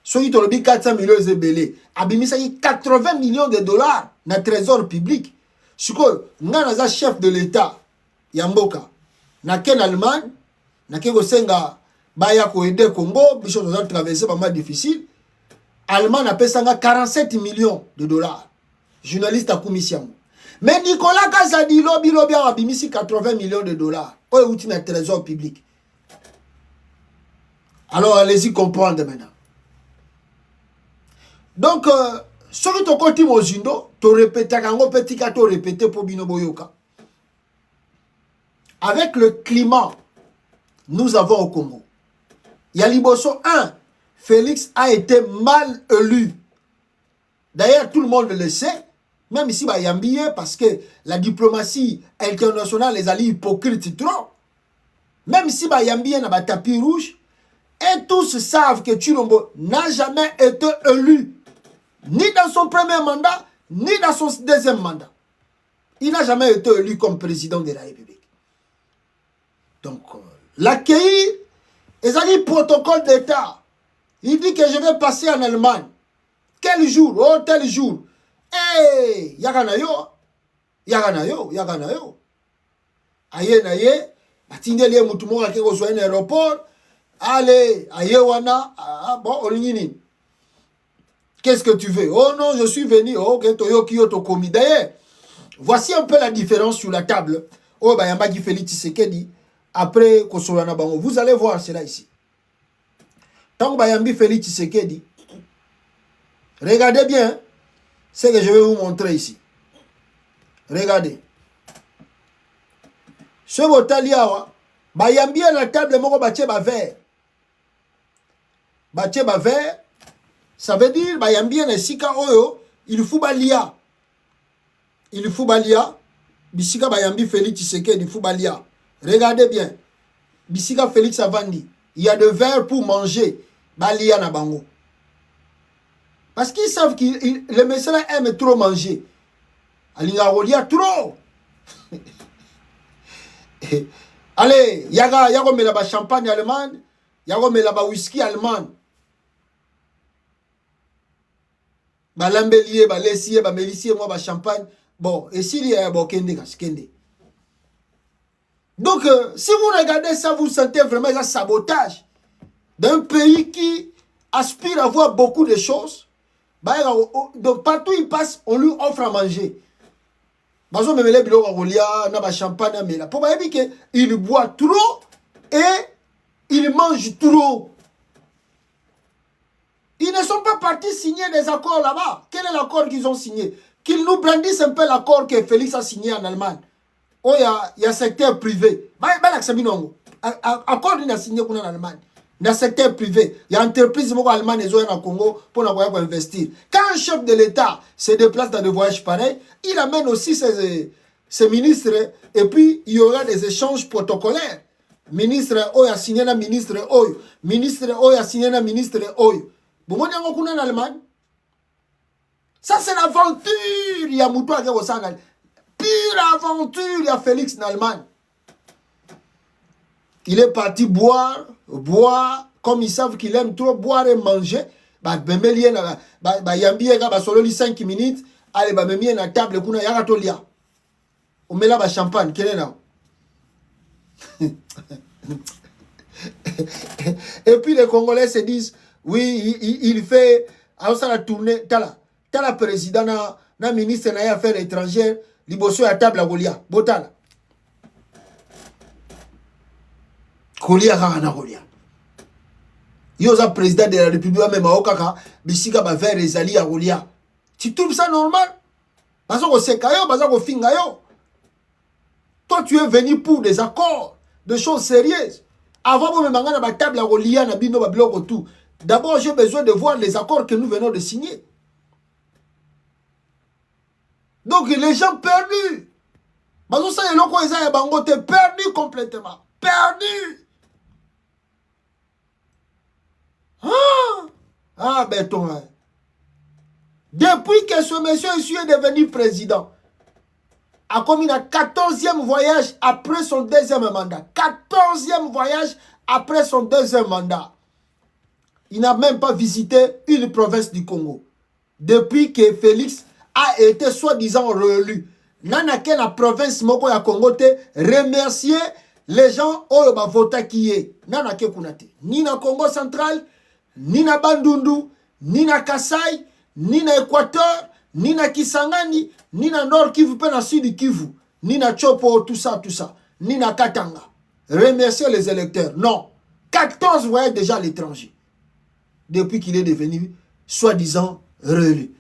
soki tolobi 400 millions ezebele abimisaki 80 millions de dollars na trésor public sikoyo nga naza chef de l'état ya mboka nake na Allemagne nake kosenga baya ko aider Congo biso toza traverser pas mal difficile Allemagne apesanga 47 millions de dollars journaliste akumisi yango mais Nicolas Kazadi lobi abimisi 80 millions de dollars oyo outi na trésor public. Alors allez-y comprendre maintenant. Donc ce que tu côté mozindo to répéter kango petit ka to répéter pour bino boyoka. Avec le climat nous avons au Congo. Yaliboso 1, Félix a été mal élu. D'ailleurs tout le monde le sait. Même ici, bah, parce que la diplomatie internationale, les alliés hypocrites trop. Même ici, bah, na tapis rouge. Et tous savent que Tshilombo n'a jamais été élu. Ni dans son premier mandat, ni dans son deuxième mandat. Il n'a jamais été élu comme président de la République. Donc, l'accueil, les alliés protocole d'État. Il dit que je vais passer en Allemagne. Quel jour? Oh, tel jour. Hey, yakana yo. Aye na ye, batindeli mutu moko ake kozwa un aéroport. Allez, aye wana, bon, olingini. Qu'est-ce que tu veux? Oh non, je suis venu. Oh, ok, toyoki yo tokomi. D'ailleurs, voici un peu la différence sur la table. Oh, bayamba qui Félix Tshisekedi après Kosolana Bango. Vous allez voir cela ici. Tant que bayambi Félix Tshisekedi, regardez bien. Ce que je vais vous montrer ici. Regardez. Ce botaliawa, bayambi na table moko bache ba verre. Bache ba verre, ça veut dire bayambi na sika oyo, il faut balia. Il faut balia. Bisika bayambi Félix Tshisekedi, il faut balia. Regardez bien. Bisika Félix Avandi, il y a de verre pour manger. Balia na bango. Parce qu'ils savent que les messieurs aiment trop manger. Alingarolia trop. Allez, yago mela ba champagne allemand, yago mela ba whisky allemand. Ba lambelier, ba lessier, ba melissier, moi ba champagne. Bon, et s'il y a bon kende kende. Donc, si vous regardez ça, vous sentez vraiment un sabotage d'un pays qui aspire à voir beaucoup de choses. Donc partout il passe, on lui offre à manger. Il boit trop et il mange trop. Ils ne sont pas partis signer des accords là-bas. Quel est l'accord qu'ils ont signé? Qu'ils nous brandissent un peu l'accord que Félix a signé en Allemagne. Oh, il y a secteur privé. Accord qu'il a signé en Allemagne. Dans le secteur privé, il y a une entreprise allemande au Congo pour investir. Quand un chef de l'État se déplace dans des voyages pareils, il amène aussi ses ministres et puis il y aura des échanges protocolaires. Ministre Oy a signé un ministre Oy. Ministre Oy a signé un ministre Oy. Vous voyez en Allemagne? Ça c'est l'aventure. Il y a Moutou à Gérosana. Pure aventure, il y a Félix en Allemagne. Il est parti boire, comme ils savent qu'il aime trop boire et manger. Yambi 5 minutes, allez, memie na table, kuna yaratolia. On met là ba champagne, quel est là? Et puis les Congolais se disent, oui, il fait, alors ça la tournée, t'as président, na ministre des Affaires étrangères, liboso à table à Golia, botala. Kolia kana kolia. Yoza président de la République même Okaka, bisika ba vers les alliés à Golia. Tu trouves ça normal? Parce que c'est kayo, parce que fingayo. Toi tu es venu pour des accords, des choses sérieuses. Avant de me mangana ba table à Golia na bino ba bloco tout. D'abord j'ai besoin de voir les accords que nous venons de signer. Donc les gens perdus. Parce que ça, les locaux, ils ont perdu complètement. Perdu. Ah, béton. Hein. Depuis que ce monsieur ici est devenu président, a commis un 14e voyage après son deuxième mandat. 14e voyage après son deuxième mandat. Il n'a même pas visité une province du Congo. Depuis que Félix a été soi-disant réélu. Nanake la province moko ya Congo te remercier les gens oyo ba vota qui est. Nanake kunate. Ni na Congo central, ni na Bandundu, ni na Kasai, ni na Équateur, ni na Kisangani, ni na Nord Kivu, pe na Sud Kivu, ni na Chopo, tout ça, ni na Katanga. Remercier les électeurs. Non. 14 voyages déjà à l'étranger. Depuis qu'il est devenu, soi-disant, réélu.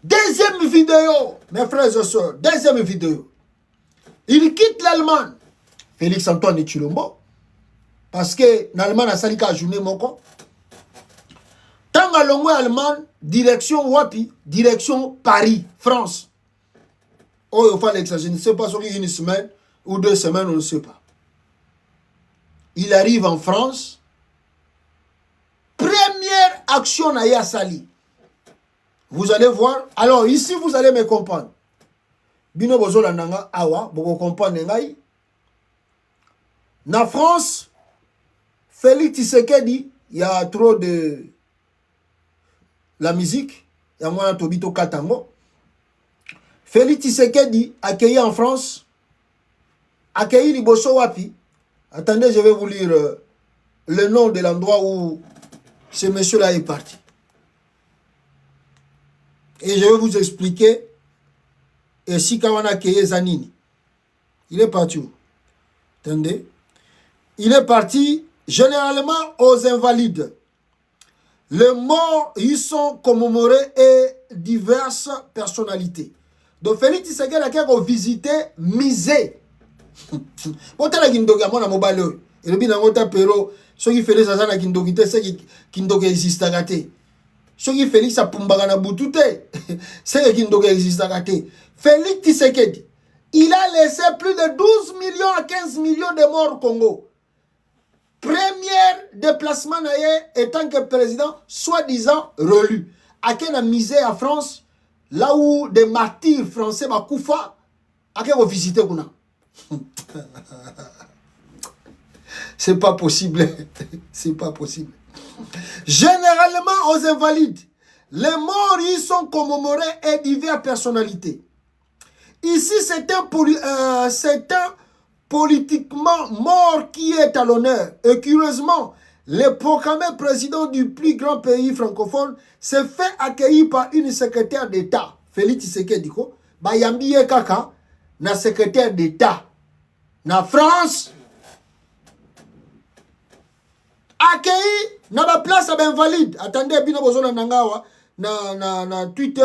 Deuxième vidéo, mes frères et sœurs, deuxième vidéo. Il quitte l'Allemagne. Félix Antoine Tshilombo. Parce que l'Allemagne a sali ka journée moko. Tanga longo Allemagne, direction Wapi, direction Paris, France. Oh, il faut l'exagérer. Je ne sais pas sur une semaine ou 2 semaines, on ne sait pas. Il arrive en France. Première action na Sali. Vous allez voir. Alors ici, vous allez me comprendre. Bino bozo landanga awa, boko comprendre ngai. Na France, Félix Tshisekedi, il y a trop de la musique. Il y a moins Tobito Katango. Félix Tshisekedi, accueilli en France, accueilli Liboso Wapi. Attendez, je vais vous lire le nom de l'endroit où ce monsieur-là est parti. Et je vais vous expliquer. Et si Kawana Keye Zanini, il est parti où? Attendez. Il est parti généralement aux Invalides. Les morts, ils sont commémorés et diverses personnalités. Donc Félix Tshisekedi a visité musée. Quand la Kindoki a mon mobile, et le binangota pero, ce qui fait les azana Kindoki, c'est qui Kindoki existe à gâter. Ce qui Félix a pumbagana boutute, c'est qui Kindoki existe à gâter. Félix Tshisekedi, il a laissé plus de 12 millions à 15 millions de morts au Congo. Premier déplacement étant que président, soi-disant relu. À quel musée en France, là où des martyrs français Bakoufa, à quel vous visitez Kuna? C'est pas possible. C'est pas possible. Généralement aux Invalides, les morts y sont commémorés et diverses personnalités. Ici, c'est un politiquement mort qui est à l'honneur. Et curieusement, le proclamé président du plus grand pays francophone s'est fait accueillir par une secrétaire d'État. Félix Tshisekedi, Bayambi Kaka, na secrétaire d'État. Na France, accueilli na la place à invalide. Attendez, bino bozona nangawa na Twitter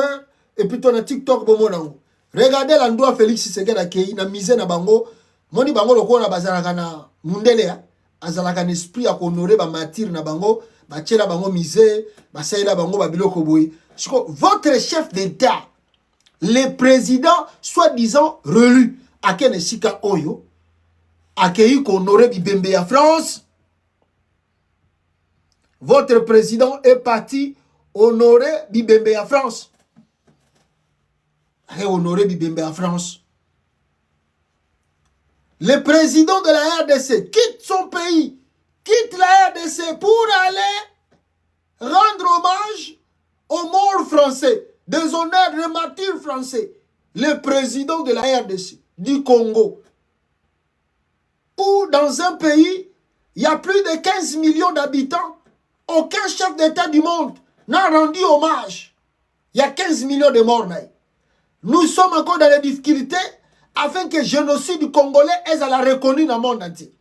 et plutôt na TikTok bomonango. Regardez l'endroit Félix Tshisekedi accueilli na misé na bango. Moni bango loko na bazalaka na mundele ya. Azalaka na esprit à honorer ba martyr na bango, ba tchela bango misé, ba saïla bango ba biloko boy. Votre chef d'État, le président soi-disant relu à Kenesika Oyo, accueilli honorer Bibembe à France. Votre président est parti honorer Bibembe à France. Et honorer Bibembe à France. Le président de la RDC quitte son pays, quitte la RDC pour aller rendre hommage aux morts français, des honneurs de martyrs français. Le président de la RDC, du Congo, où dans un pays, il y a plus de 15 millions d'habitants, aucun chef d'État du monde n'a rendu hommage. Il y a 15 millions de morts. Nous sommes encore dans les difficultés afin que le génocide congolais est reconnu dans le monde entier.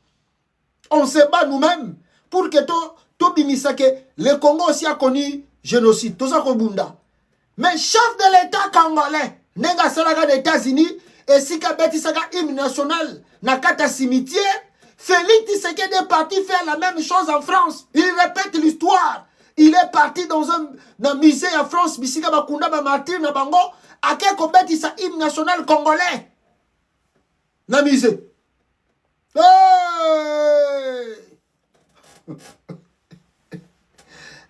On se bat nous-mêmes pour que le Congo aussi a connu génocide. Tout ça mais chef de l'État congolais, nenga salaga des États-Unis, et si kabeti saga hymne national, nakata cimetière, Félix Tshisekedi est parti faire la même chose en France. Il répète l'histoire. Il est parti dans un musée en France, Bisika Bakunda Martyr Nabango, ake kobetisa hymne national congolais na musée.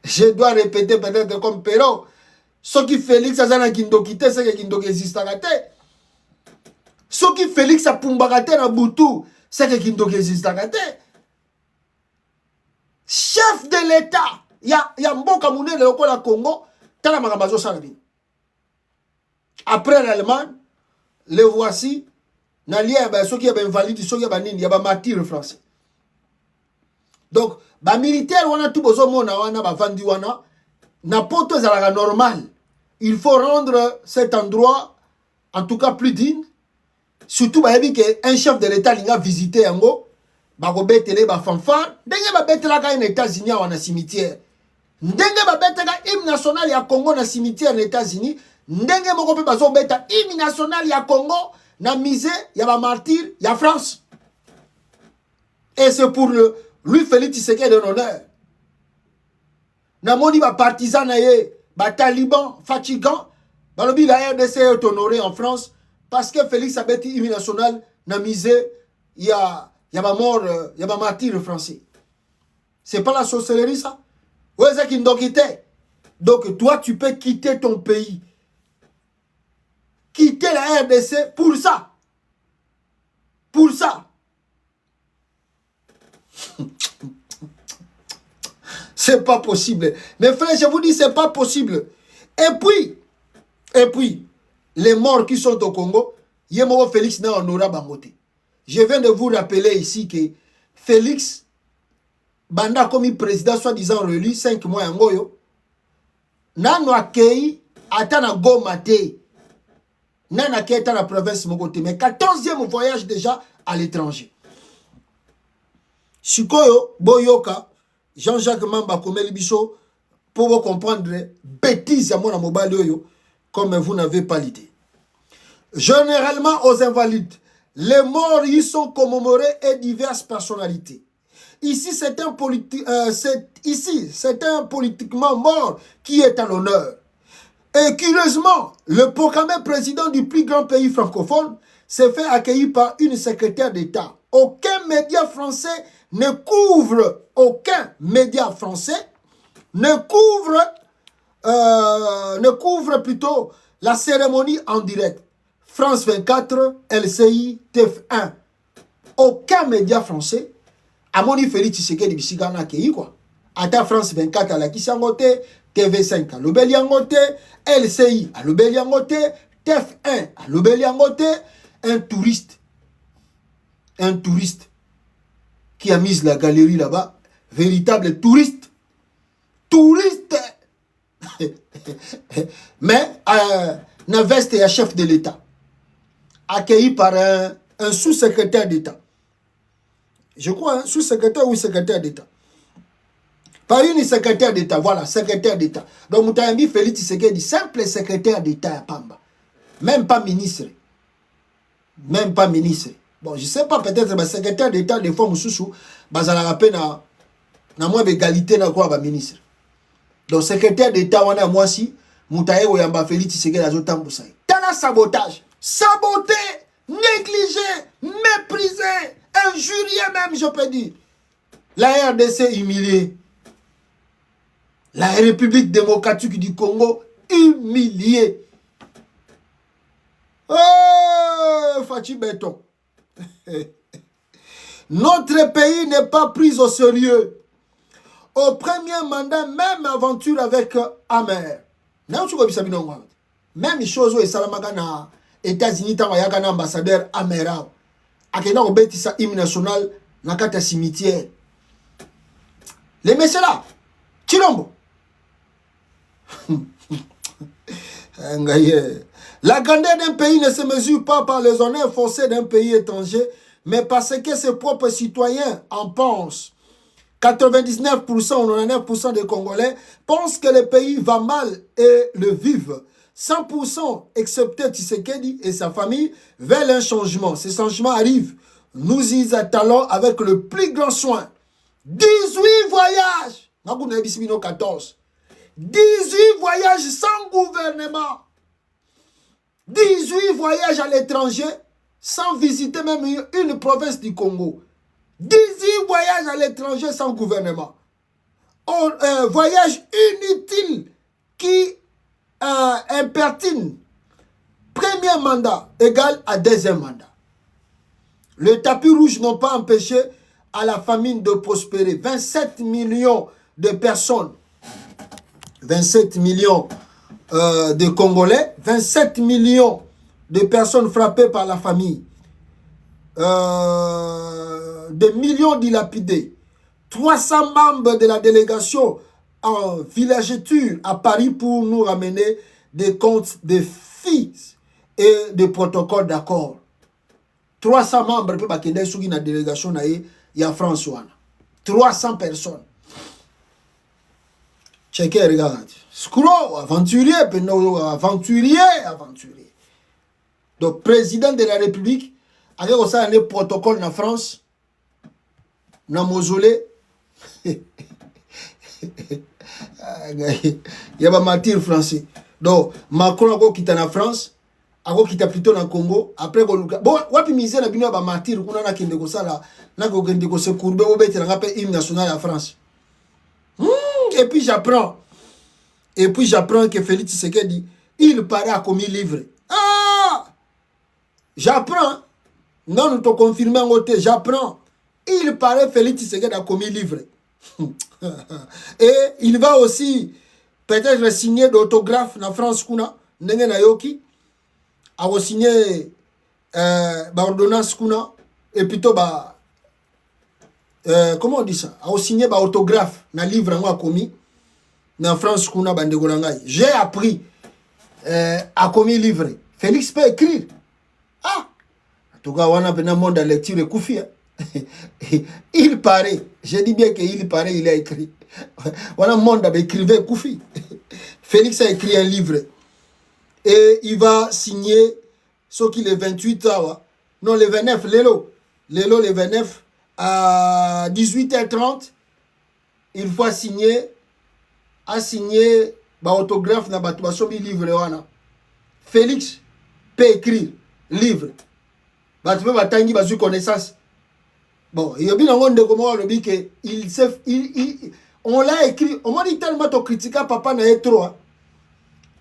Je dois répéter peut-être comme Perrault. Ce qui Félix a zana kindoki te, c'est que kindoki existera te. Ce qui Félix a pumbagate na butu, c'est que kindoki existera te. Chef de l'État, ya mboka munene loko la Congo, tala makamazo salabi. Après l'Allemagne, le voici, na lié ba ceux qui a invalide, ceux qui a nini, ya ba martyr français. Donc, ba militaire wana tout bozo mona wana ba vandi wana na poto ezalaka normal. Il faut rendre cet endroit en tout cas plus digne. Surtout ba yebi que un chef de l'État linga visiter yango ba ko betele ba fanfare ndenge ba betela ka na États-Unis wana cimetière. Ndenge ba betela hymne national ya Congo na cimetière na États-Unis, ndenge moko pe bazo beta hymne national ya Congo na musée ya ba martyr ya France. Et c'est pour lui Félix Tshisekedi de l'honneur. Namoni ba partisan na ye, ba taliban fatigant, balobi la RDC est honoré en France parce que Félix a bêti hymne national na musée ya ba mort, ya ba martyr français. C'est pas la sorcellerie ça? Ouais, c'est qu'il quitter. Donc toi tu peux quitter ton pays. Quitter la RDC pour ça. Pour ça. C'est pas possible. Mes frères, je vous dis, c'est pas possible. Et puis, les morts qui sont au Congo, Yemoro Félix n'a honoré Bangote. Je viens de vous rappeler ici que Félix, Banda comme président soi-disant relu 5 mois en Goyo, n'a accueilli Atana Gomate, n'a accueilli dans la province Mogote, mais 14e voyage déjà à l'étranger. Sikoyo, Boyoka, Jean-Jacques Mamba Komeli Biso, pour vous comprendre, bêtises à mon mobile yoyo, comme vous n'avez pas l'idée. Généralement aux invalides, les morts y sont commémorés et diverses personnalités. Ici, c'est un politiquement mort qui est à l'honneur. Et curieusement, le proclamé président du plus grand pays francophone s'est fait accueillir par une secrétaire d'État. Aucun média français ne couvre, ne couvre plutôt la cérémonie en direct. France 24, LCI, TF1. Aucun média français, à mon Félix Tshisekedi Bisigana Kei quoi. Ata France 24 à la Kisangote, TV5 à l'Obeliangote, LCI à l'Obeliangote, TF1 à l'Obeliangote, un touriste qui a mis la galerie là-bas, véritable touriste, mais un veste et un chef de l'État, accueilli par un sous-secrétaire d'État. Je crois, un sous-secrétaire ou secrétaire d'État. Par une secrétaire d'État, voilà, secrétaire d'État. Donc, Moutayambi Félix Tshisekedi, simple secrétaire d'État à Pamba. Même pas ministre. Bon, je ne sais pas, peut-être le secrétaire d'État, des fois, Moussoussou, bazala rappel na moins d'égalité na quoi, ministre. Donc, secrétaire d'État, on a moi si, Moutaye Oyamba Félix Tshisekedi Azotamboussaï. T'as la sabotage. Saboté, négligé, méprisé, injurié même, je peux dire. La RDC humiliée. La République démocratique du Congo humiliée. Oh, Fachi Béton. Notre pays n'est pas pris au sérieux. Au premier mandat, même aventure avec Amer. Même chose où Salamagana, États-Unis, Tamayaka, ambassadeur Amera. Akena obeti sa hymne national, nakata cimetière. Les messieurs là, Chilombo. La grandeur d'un pays ne se mesure pas par les honneurs forcés d'un pays étranger, mais parce que ses propres citoyens en pensent. 99% ou 99% des Congolais pensent que le pays va mal et le vivent. 100%, excepté Tshisekedi et sa famille, veulent un changement. Ce changement arrive. Nous y attendons avec le plus grand soin. 18 voyages. 14. 18 voyages sans gouvernement. 18 voyages à l'étranger sans visiter même une province du Congo. 18 voyages à l'étranger sans gouvernement. Voyage inutile qui impertine. Premier mandat égal à deuxième mandat. Le tapis rouge n'ont pas empêché à la famine de prospérer. 27 millions de personnes, 27 millions de Congolais, 27 millions de personnes frappées par la famille, des millions dilapidés, 300 membres de la délégation en villégiature à Paris pour nous ramener des comptes de fils et des protocoles d'accord. 300 membres pour bakende souki na délégation na ya France wana. 300 personnes. Checkez, regarde. Scro, aventurier, aventurier. Donc, président de la République, avec ça, un protocole en France, dans mausolée. Il y a un martyr français. Donc, Macron a quitté en France, a quitté plutôt dans le Congo. Après, bon, wapi misé na bino ba martyr, kuna na kende ko sala, na ko kende ko se courber au bête, na rappel hymne national à France. Et puis j'apprends que Félix Tshisekedi, il paraît à commis livre. Ah! J'apprends. Non, nous te confirmons en côté, j'apprends. Il paraît Félix Tshisekedi a commis livre. Et il va aussi peut-être signer d'autographe en France kuna, Nenge Nayoki, a signé ordonnance kuna, et plutôt comment on dit ça? A signé autographe na livre en commis. En France, j'ai appris à commis livre. Félix peut écrire. Ah! En tout cas, on a un monde de lecture et Koufi. Il paraît, je dis bien qu'il paraît, il a écrit. On a un monde d'écrivain Koufi. Félix a écrit un livre. Et il va signer ce qui est le 28 ans. Non, le 29, Lélo, le 29 à 18h30. Il faut signer. A signé autographe na batubasho bi livre wana. Félix peut écrire livre. Batube batangi bazu connaissance. Bon, il y a bien un monde comme on le dit que on l'a écrit, on m'a dit tellement to critiquer papa na trop.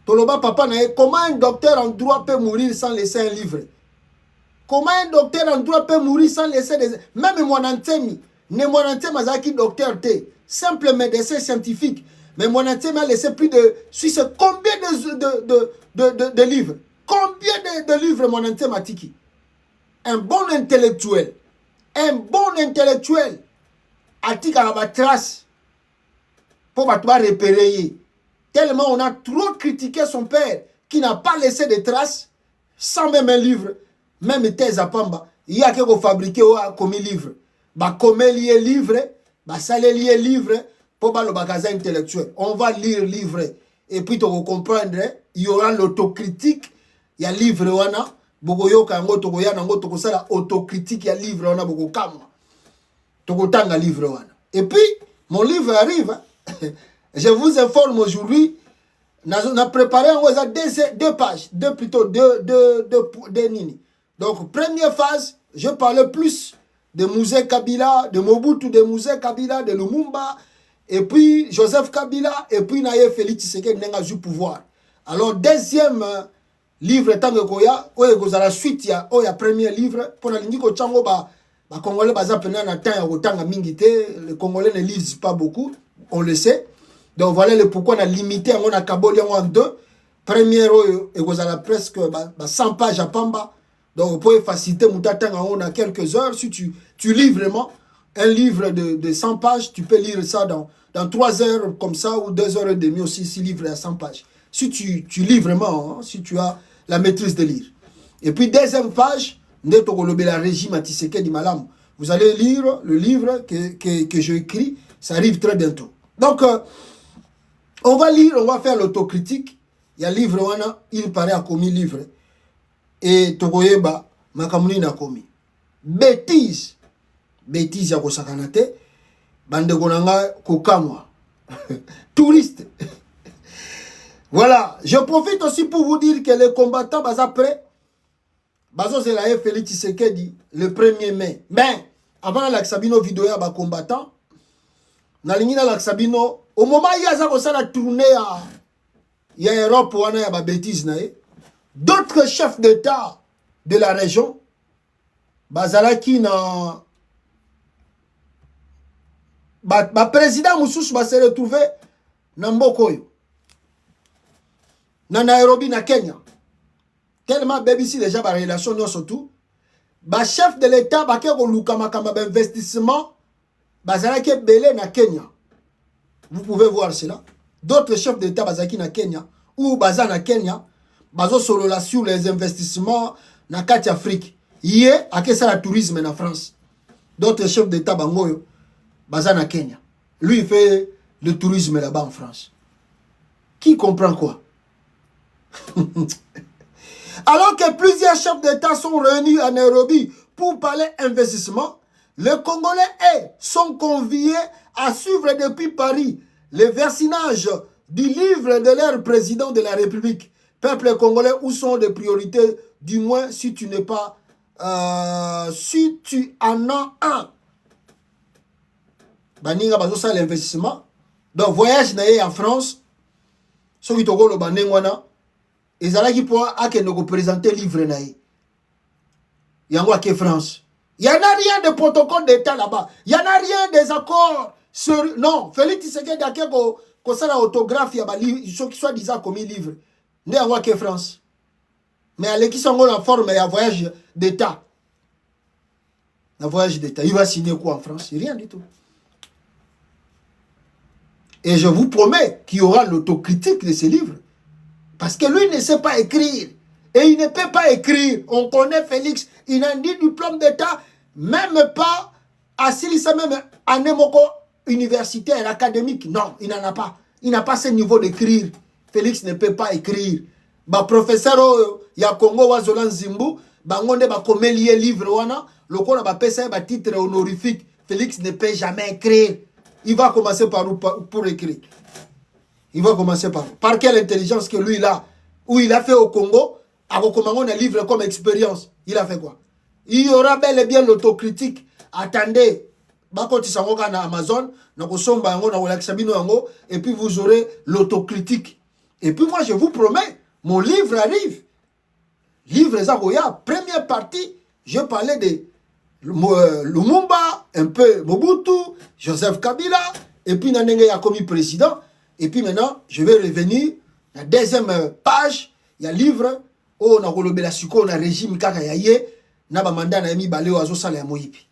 Toloba papa na comment un docteur en droit peut mourir sans laisser un livre? Comment un docteur en droit peut mourir sans laisser des même mon antemi, ne mon antemi azaki docteur te, simple médecin scientifique. Mais mon antenne m'a laissé plus de... Combien de livres? Combien de livres mon antenne m'a tiki? Un bon intellectuel a tiki à la trace pour repérer. Tellement on a trop critiqué son père qui n'a pas laissé de traces sans même un livre. Même thèse à Pamba. Il y a qui fabriqué comme livre. Comme lié livre, salé lié livre. Pour le magasin intellectuel, on va lire livre et puis tu vas comprendre, il y aura l'autocritique, il y a livre wana, bogoyo kango togoya nango tokosala autocritique, il y a livre wana boko kama. Tokotanga livre wana. Et puis mon livre arrive. Je vous informe aujourd'hui, n'a préparé deux pages, deux nini. Donc première phase, je parlais plus de Mouzé Kabila, de Mobutu, de Mouzé Kabila, de Lumumba. Et puis Joseph Kabila, et puis Naye Félix Tshisekedi n'a pas pouvoir. Alors, deuxième livre, tant que Koya, la suite, il y a premier livre, pour la ligne de Tchango, les Congolais, les Congolais ne lisent pas beaucoup, on le sait. Donc voilà le pourquoi on a limité, on a Kaboli en deux. Première, il y a presque 100 pages à Pamba. Donc vous pouvez faciliter, on a quelques heures. Si tu lis vraiment un livre de 100 pages, tu peux lire ça dans 3 heures comme ça, ou 2 heures et demie aussi, si livre à 100 pages. Si tu lis vraiment, hein, si tu as la maîtrise de lire. Et puis deuxième page, la régime à Tshisekedi Malam. Vous allez lire le livre que j'ai écrit, ça arrive très bientôt. Donc, on va lire, on va faire l'autocritique. Il y a un livre, il paraît à commis livre. Et Togoyeba, Makamuni n'a commis. Bêtise ya kosakanate. Bande gonanga kokamwa. Touriste. Voilà. Je profite aussi pour vous dire que les combattants, après, Bazo Zelaye Félix Tshisekedi le 1er mai. Mais avant la Sabino vidéo ya ba combattant, na lingina la Sabino au moment il y a ça la tournée il y a Europe wana ya ba bêtise na d'autres chefs d'État de la région bazalaki na ba président Moussous va se retrouver na Mbokoyo na Nairobi na Kenya. Tellement BBC déjà ba relation non surtout ba chef de l'état ba ke ko luka makamba ba investissement bazalaki belé na Kenya. Vous pouvez voir cela. D'autres chefs d'état bazaki na Kenya ou baza na Kenya bazo solola sur les investissements na kati Afrique. Yé akesa la tourisme na France. D'autres chefs d'état bangoyo baza na Kenya. Lui il fait le tourisme là-bas en France. Qui comprend quoi? Alors que plusieurs chefs d'État sont réunis à Nairobi pour parler investissement, les Congolais sont conviés à suivre depuis Paris le versinage du livre de leur président de la République. Peuple congolais, où sont les priorités? Du moins, si tu n'es pas... si tu en as un. Baninga bazo ça l'investissement. Donc, voyage naé en France. Ceux qui togo le banengwana. Et ça là qui pourra présenter livre naé. Yango ake France. Il n'y en a rien de protocole d'État là-bas. Il n'y en a rien des accords. Non, Félix Tshisekedi a que ça la autographe, il y a ceux qui soit disant comme livre. Ne yango ake France. Mais allez qui sont en forme, il y a voyage d'État. Un voyage d'État. Il va signer quoi en France? Rien du tout. Et je vous promets qu'il y aura l'autocritique de ces livres. Parce que lui ne sait pas écrire. Et il ne peut pas écrire. On connaît Félix. Il n'a ni diplôme d'État, même pas à Silissa, même à Nemoko universitaire, académique. Non, il n'en a pas. Il n'a pas ce niveau d'écrire. Félix ne peut pas écrire. Bah, professeur, il y a Congo, Wazolan Zimbu, bah, on est comélier livre, wana, le qu'on a passé un titre honorifique. Félix ne peut jamais écrire. Il va commencer par où pour écrire? Il va commencer par quelle intelligence que lui là, où il a fait au Congo, à recommander un livre comme expérience. Il a fait quoi? Il y aura bel et bien l'autocritique. Attendez, na Amazon, et puis vous aurez l'autocritique. Et puis moi je vous promets, mon livre arrive. Livre Zagoya, première partie, je parlais de Lumumba, un peu Mobutu, Joseph Kabila, et puis Nanenge Yakomi président. Et puis maintenant, je vais revenir. La deuxième page, il y a livre. Oh, on a relobé la suko, on a régime kakayaye. Naba manda na emi balé oazo sale moyipi.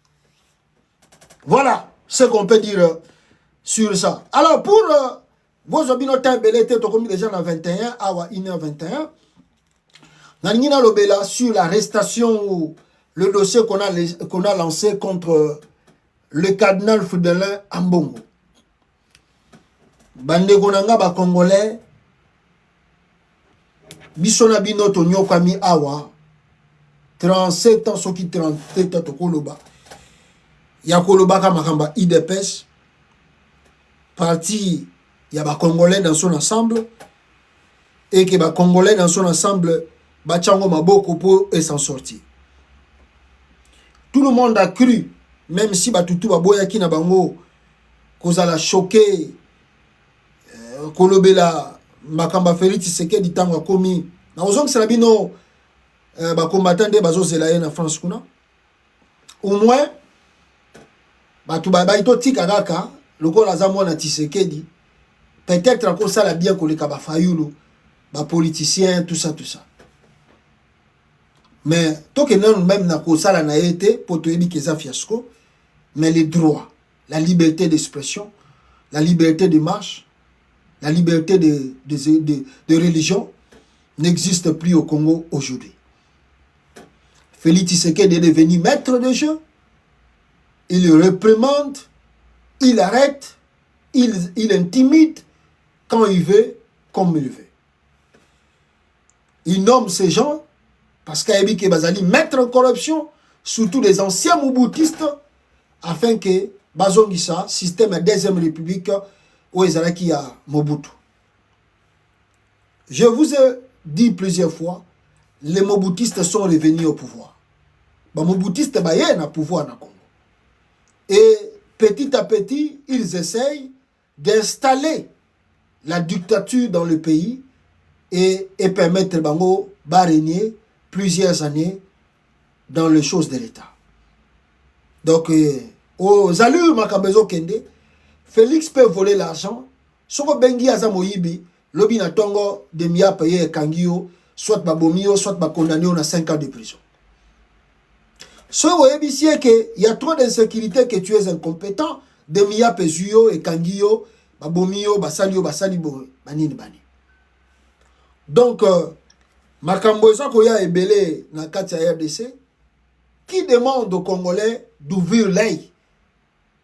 Voilà ce qu'on peut dire sur ça. Alors, pour vos obinotin belete, to comme déjà dans 21, awa 1h21. Nanina lobela sur l'arrestation ou le dossier qu'on a lancé contre le cardinal Foudelin Ambongo. Bande gonanga ba congolais bisona bino to nyokami awa 37 ans soki 37 ans to koloba ya koloba ka makamba IDPS parti ya ba congolais dans son ensemble et que ba congolais dans son ensemble ba tchango maboko pour s'en sortir. Tout le monde a cru, même si ba tutu ba boyaki na bango kozala choqué kolobela makamba Félix Tshisekedi tango komi na ozong selabino ba combattant de bazo zelaye na France kuna au moins batu ba ito tika kaka lokola za mwana Tshisekedi peut-être encore ça la bien koleka ba fayulu ba politiciens tout ça mais tant que non même na ko sala na été pour te ebi keza fiasco mais les droits, la liberté d'expression, la liberté de marche, la liberté de religion n'existe plus au Congo aujourd'hui. Félix Tshisekedi est devenu maître de jeu. Il réprimande, il arrête, il intimide quand il veut, comme il veut. Il nomme ces gens parce qu'il Bazali mettre en corruption, surtout les anciens mouboutistes, afin que Bazongisa, système de deuxième république, où il y a Mobutu. Je vous ai dit plusieurs fois, les Mobutistes sont revenus au pouvoir. Les Mobutistes sont au pouvoir dans le Congo. Et petit à petit, ils essayent d'installer la dictature dans le pays et permettre Bango de régner plusieurs années dans les choses de l'État. Donc, aux allures Makabezo Kende, Félix peut voler l'argent. Soko Bengi Aza Moyibi, Lobi na Tongo de Mia paye Kangio, soit Babomio, soit Bakondano na 5 ans de prison. Ce qu'il y a trop d'insécurité que tu es incompétent, de Mia Pezuyo et Kangio, Babomio, Basalio, Basalibo, Banini Bani. Donc, Makambo Koya est belé dans la RDC, qui demande aux Congolais d'ouvrir l'œil,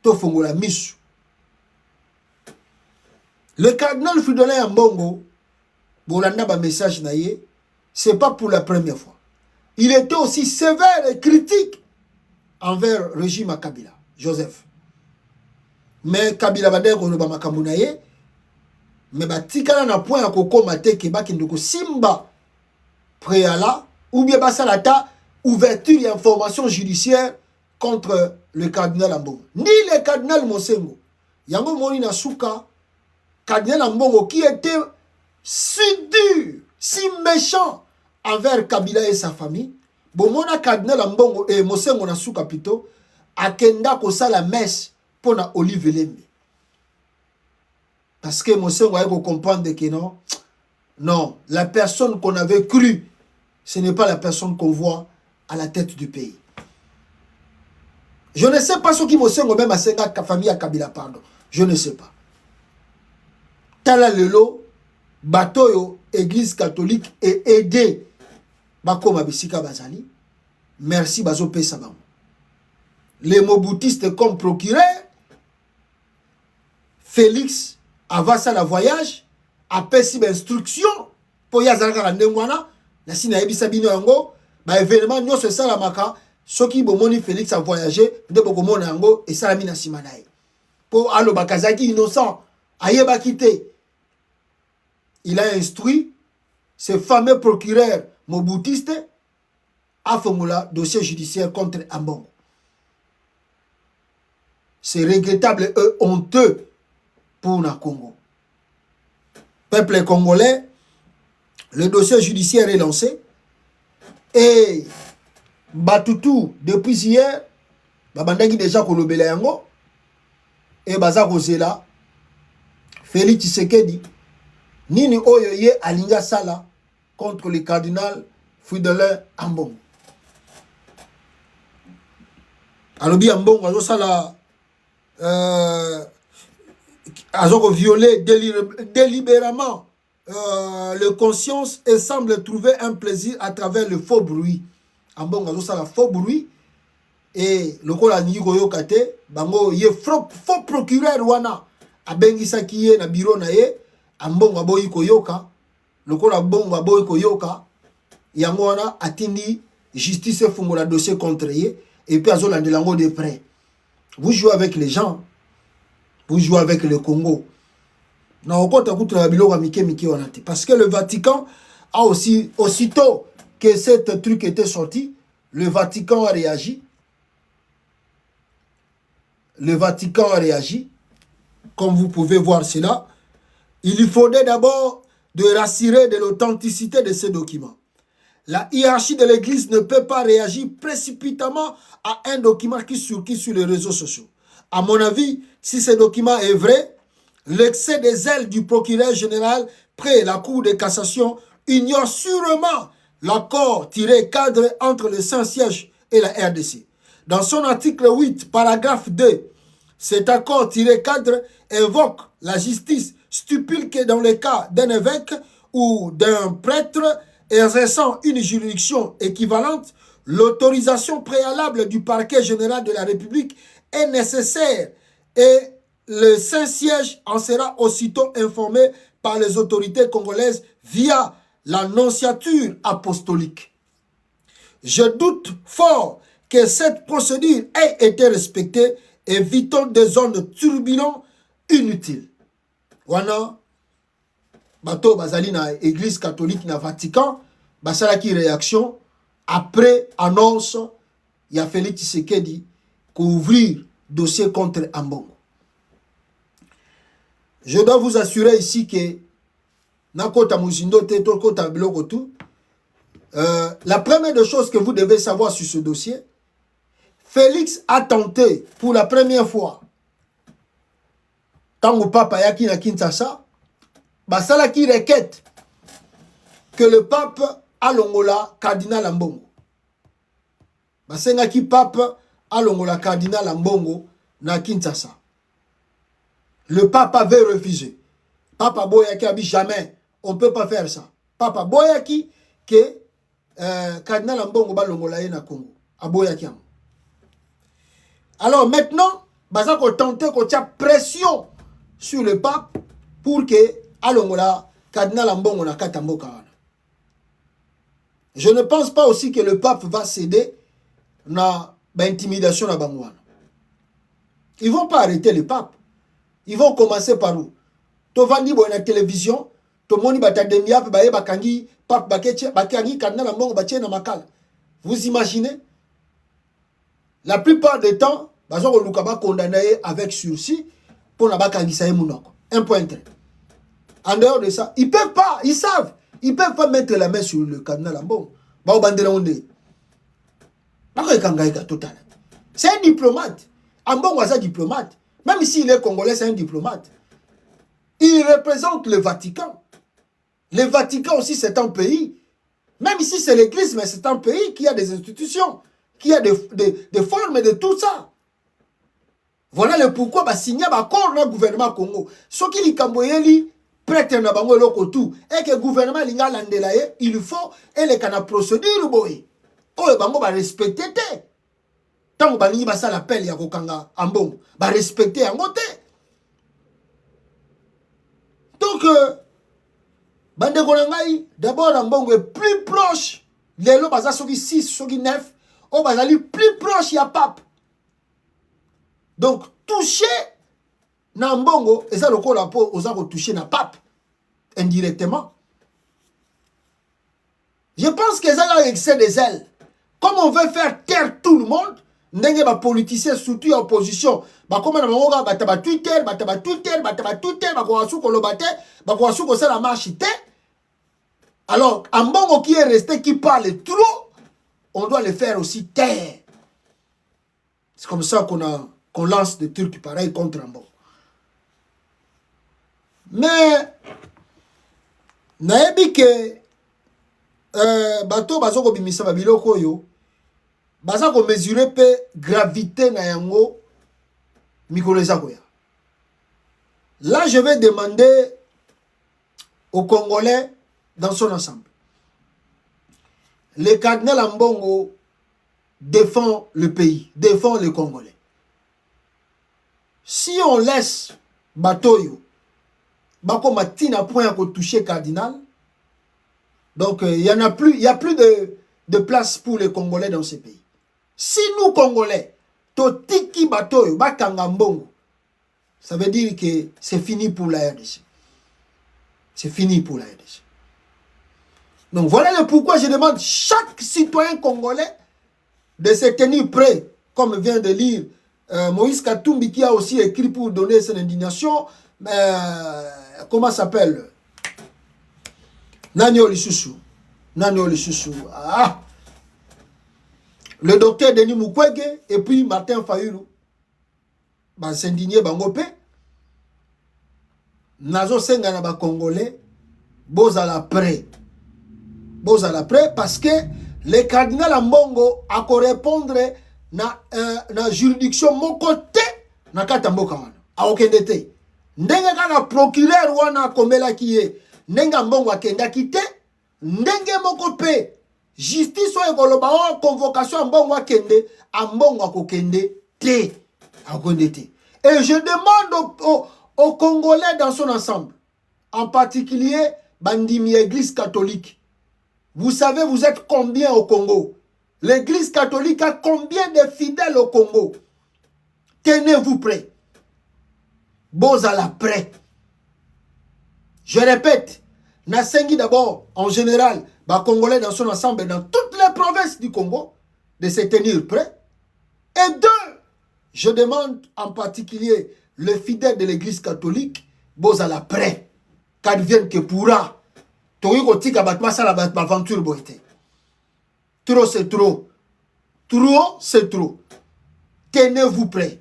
to fongola misu. Le cardinal Fridolin Ambongo, Bolanda ba message naïe, c'est pas pour la première fois. Il était aussi sévère et critique envers le régime à Kabila, Joseph. Mais Kabila Bader kono ba makambo naïe, mais ba tikala na point ko komate ke ba kindoko simba préala ou bien basalata ouverture et information judiciaire contre le cardinal Ambongo. Ni le cardinal Mosengo. Yango moni na suka cardinal Ambongo qui était si dur, si méchant envers Kabila et sa famille. Bomona cardinal Ambongo et Mosengo na suka plutôt akenda ko sa la messe pour na Olive Lembe. Parce que Mosengo a comprendre que non, la personne qu'on avait cru, ce n'est pas la personne qu'on voit à la tête du pays. Je ne sais pas ce qui Mosengo même à sa famille à Kabila, pardon. Je ne sais pas. Tala lelo, batoyo, église catholique et aidé. Bako mabisika bazali. Merci bazo pesabam. Les Mobutistes comme procureur, Félix, avant ça la voyage, a pesi instruction pour yazalaka la ndengwana, na sina ebisa bino yango, ba événement nyonso sala maka, soki bomoni Félix a voyagé, de bokomona yango et salami na simanae. Pour allo bakazaki innocent, ayeba quitté. Il a instruit ce fameux procureur mobutiste à formula dossier judiciaire contre Ambongo. C'est regrettable et honteux pour le Congo. Peuple congolais, le dossier judiciaire est lancé et Batutu, depuis hier, Babandaki déjà kolobela yango et Baza Rosela, Félix Tshisekedi, Nini Oyoye Alinga Sala contre le cardinal Fridolin Ambongo. Alobi Ambongo Azo Sala Azo violé délibérément le conscience et semble trouver un plaisir à travers le faux bruit. Ambongo Azo Sala faux bruit et le kola Nigo Yokate, Bango ye faux procureur wana abengisa kiye na bureau na ye. Ambongo aboyi koyoka, lokola Ambongo aboyi koyoka, yango wana atindi justice fungola dossier contre ye, et puis azolandelango de près. Vous jouez avec les gens, vous jouez avec le Congo. Parce que le Vatican a aussi, aussitôt que cet truc était sorti, le Vatican a réagi. Le Vatican a réagi, comme vous pouvez voir cela. Il faudrait d'abord de rassurer de l'authenticité de ces documents. La hiérarchie de l'Église ne peut pas réagir précipitamment à un document qui circule sur les réseaux sociaux. À mon avis, si ce document est vrai, l'excès des ailes du procureur général près la Cour de cassation ignore sûrement l'accord tiré cadre entre le Saint-Siège et la RDC. Dans son article 8, paragraphe 2, cet accord tiré cadre évoque la justice, stipule que dans le cas d'un évêque ou d'un prêtre exerçant une juridiction équivalente, l'autorisation préalable du parquet général de la République est nécessaire et le Saint-Siège en sera aussitôt informé par les autorités congolaises via l'annonciature apostolique. Je doute fort que cette procédure ait été respectée, évitant des zones turbulentes inutiles. Wana bato bazali na église catholique na Vatican basalaki réaction après annonce il y a Félix Tshisekedi qu'ouvrir dossier contre Ambongo. Je dois vous assurer ici que la première des choses que vous devez savoir sur ce dossier, Félix a tenté pour la première fois, tant que papa yaki na Kinshasa, basala qui requête que le pape a longola cardinal Ambongo. Basenga ki pape a longola cardinal Ambongo na Kinshasa. Le pape avait refusé. Papa Boyaki a dit jamais, on ne peut pas faire ça. Papa Boyaki que cardinal Ambongo ba longola na Congo. A Boyaki. Alors maintenant, baza ko tenter ko tia pression sur le pape pour que alongola cardinal Ambongo na katamboka wana. Je ne pense pas aussi que le pape va céder na intimidation na bangwana. Ils vont pas arrêter le pape. Ils vont commencer par où? To vandi bo na télévision, to moni batademia pe baye bakangi pape bakeche bakangi cardinal Ambongo bache na makala. Vous imaginez? La plupart du temps, bazo ko lukaba condamné avec sursis pour na bakangi sa munoko. 1.3. En dehors de ça, ils peuvent pas, ils savent, ils peuvent pas mettre la main sur le cardinal Ambongo. C'est un diplomate. Ambongo est un diplomate. Même s'il est congolais, c'est un diplomate. Il représente le Vatican. Le Vatican aussi, c'est un pays. Même si c'est l'église, mais c'est un pays qui a des institutions, qui a des formes de tout ça. Voilà le pourquoi bah signer accord le gouvernement Congo. Ce qui li kamboyeli prêtre na bango loko tout et que le gouvernement linga landelaye, il faut et les kana procédure boy. Oh bango ba respecter té. Tant ba lingi ba ça l'appel ya kokanga Ambongo, ba respecter en côté. Donc bande konangai d'abord Ambongo est plus proche. Lelo baza soki 6 soki 9, oh bazali plus proche ya pape. Donc, toucher Nambongo, et ça le coup la peau, aux a touché na pape indirectement. Je pense que ça a excès des ailes. Comme on veut faire taire tout le monde, n'engé ba politicien surtout en opposition, ba comme na bango ba taba Twitter, ba ko asu ko lobate, ba ko asu ko ça la marche té. Alors, Ambongo qui est resté qui parle trop, on doit le faire aussi taire. C'est comme ça qu'on lance des trucs pareils contre Ambongo. Mais, naebi que bato bazoko bimisa babiloko yo, bazako mesurer pe gravité na yango mikoleza koya. Là, je vais demander aux Congolais dans son ensemble. Le cardinal Ambongo défend le pays, défend les Congolais. Si on laisse Batoyo, Bako Matina point à toucher cardinal, donc il y a plus de place pour les Congolais dans ce pays. Si nous Congolais, Totiki Batoyo, Bakanga Mbongo, ça veut dire que c'est fini pour la RDC. C'est fini pour la RDC. Donc voilà le pourquoi je demande chaque citoyen congolais de se tenir prêt, comme vient de lire Moïse Katumbi qui a aussi écrit pour donner son indignation. Comment s'appelle? Nani Olisusu. Ah. Le docteur Denis Mukwege et puis Martin Fayulu. Bah s'indigner bangope. Nazo senga na ba congolais. Bozala prêt. Parce que le cardinal Ambongo a répondre na juridiction mon côté na katamboka wana a okendete ndenge kana procureur wana komela kiye ndenge Ambongo akenda kite ndenge moko pe justice o ekoloba o convocation Ambongo akende Ambongo akokende te akondete. Et je demande aux Congolais dans son ensemble, en particulier bandimi église catholique. Vous savez, vous êtes combien au Congo? L'église catholique a combien de fidèles au Congo? Tenez-vous prêts. Bozala prêt. Je répète, Nasengi d'abord, en général, Congolais dans son ensemble, dans toutes les provinces du Congo, de se tenir prêts. Et deux, je demande en particulier les fidèles de l'église catholique, vous à la prêt, quand viennent que pourra, trop c'est trop. Trop c'est trop. Tenez-vous prêts.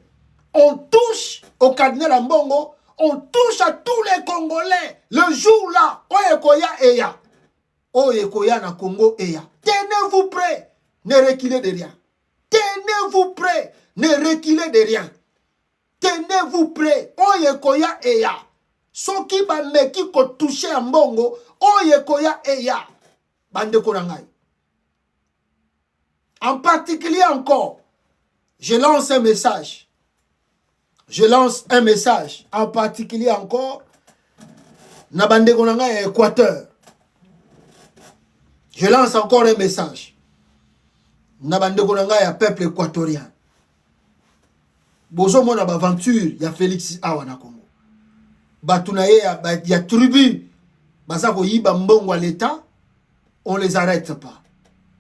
On touche au cardinal Mbongo, on touche à tous les Congolais. Le jour là, Oyekoya Eya. Oyekoya na Congo Eya. Tenez-vous prêts. Ne reculez de rien. Tenez-vous prêts. Ne reculez de rien. Tenez-vous prêts. Oyekoya Eya. Ceux qui meki ko toucher à Mbongo, Oyekoya Eya. Bande Konangai. En particulier encore, je lance un message. Je lance un message. En particulier encore, Nabande Konangai Équateur. Je lance encore un message. Nabande Konangai peuple équatorien. Bozo mona aventure ya Félix awa na Congo. Batunaye ya tribu. Bazako yiba mbongo à l'État. On les arrête pas.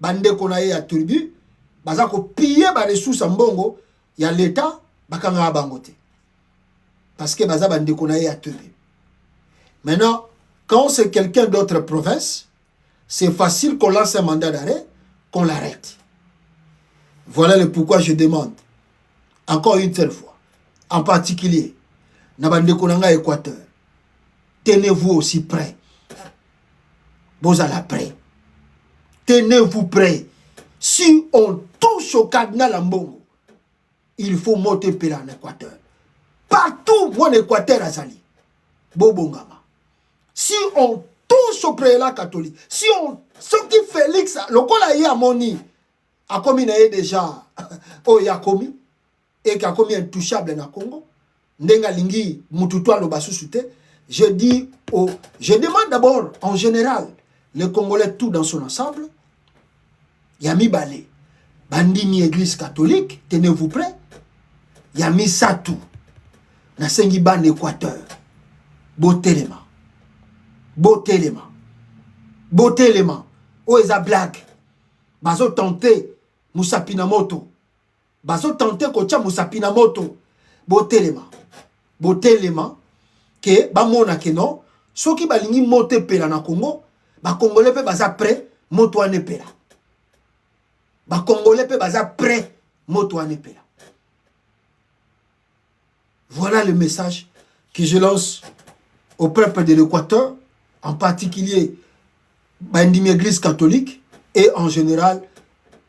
Bande konaye ya tribu. Bazako piller ba ressources mbongo ya l'État. Bakanga bangote. Parce que baza bande konaye ya tribu. Maintenant, quand c'est quelqu'un d'autre province, c'est facile qu'on lance un mandat d'arrêt, qu'on l'arrête. Voilà le pourquoi je demande. Encore une seule fois. En particulier, Nabande Konanga Équateur. Tenez-vous aussi prêts. Vous allez prêts. Tenez-vous prêts. Si on touche au cardinal Mbongo, il faut monter pela en Équateur. Partout, mon Équateur Azali. Bobongama. Si on touche au prélat catholique, si on. Ce qui Félix, le cola y a moni, a commis déjà, oh y a commis, et qui a commis intouchable dans le Congo. Ndenga lingi mututwa lo basusute. Je dis je demande d'abord en général les Congolais tout dans son ensemble. Yami Balé, Bandini église catholique, tenez-vous prêts. Yami Satou, Nasengi Ban Équateur, Botelema, Botelema, Botelema, Oeza Black, Bazo tenter Moussa Pinamoto, Bazo tenter Kocha Moussa Pinamoto, Botelema. Botelema que bamona ke non soki balingi mote pela na Congo ba congolais pe baza prêt moto ane pela ba congolais pe baza prêt moto ane pela. Voilà le message que je lance au peuple de l'Équateur, en particulier bandimi église catholique et en général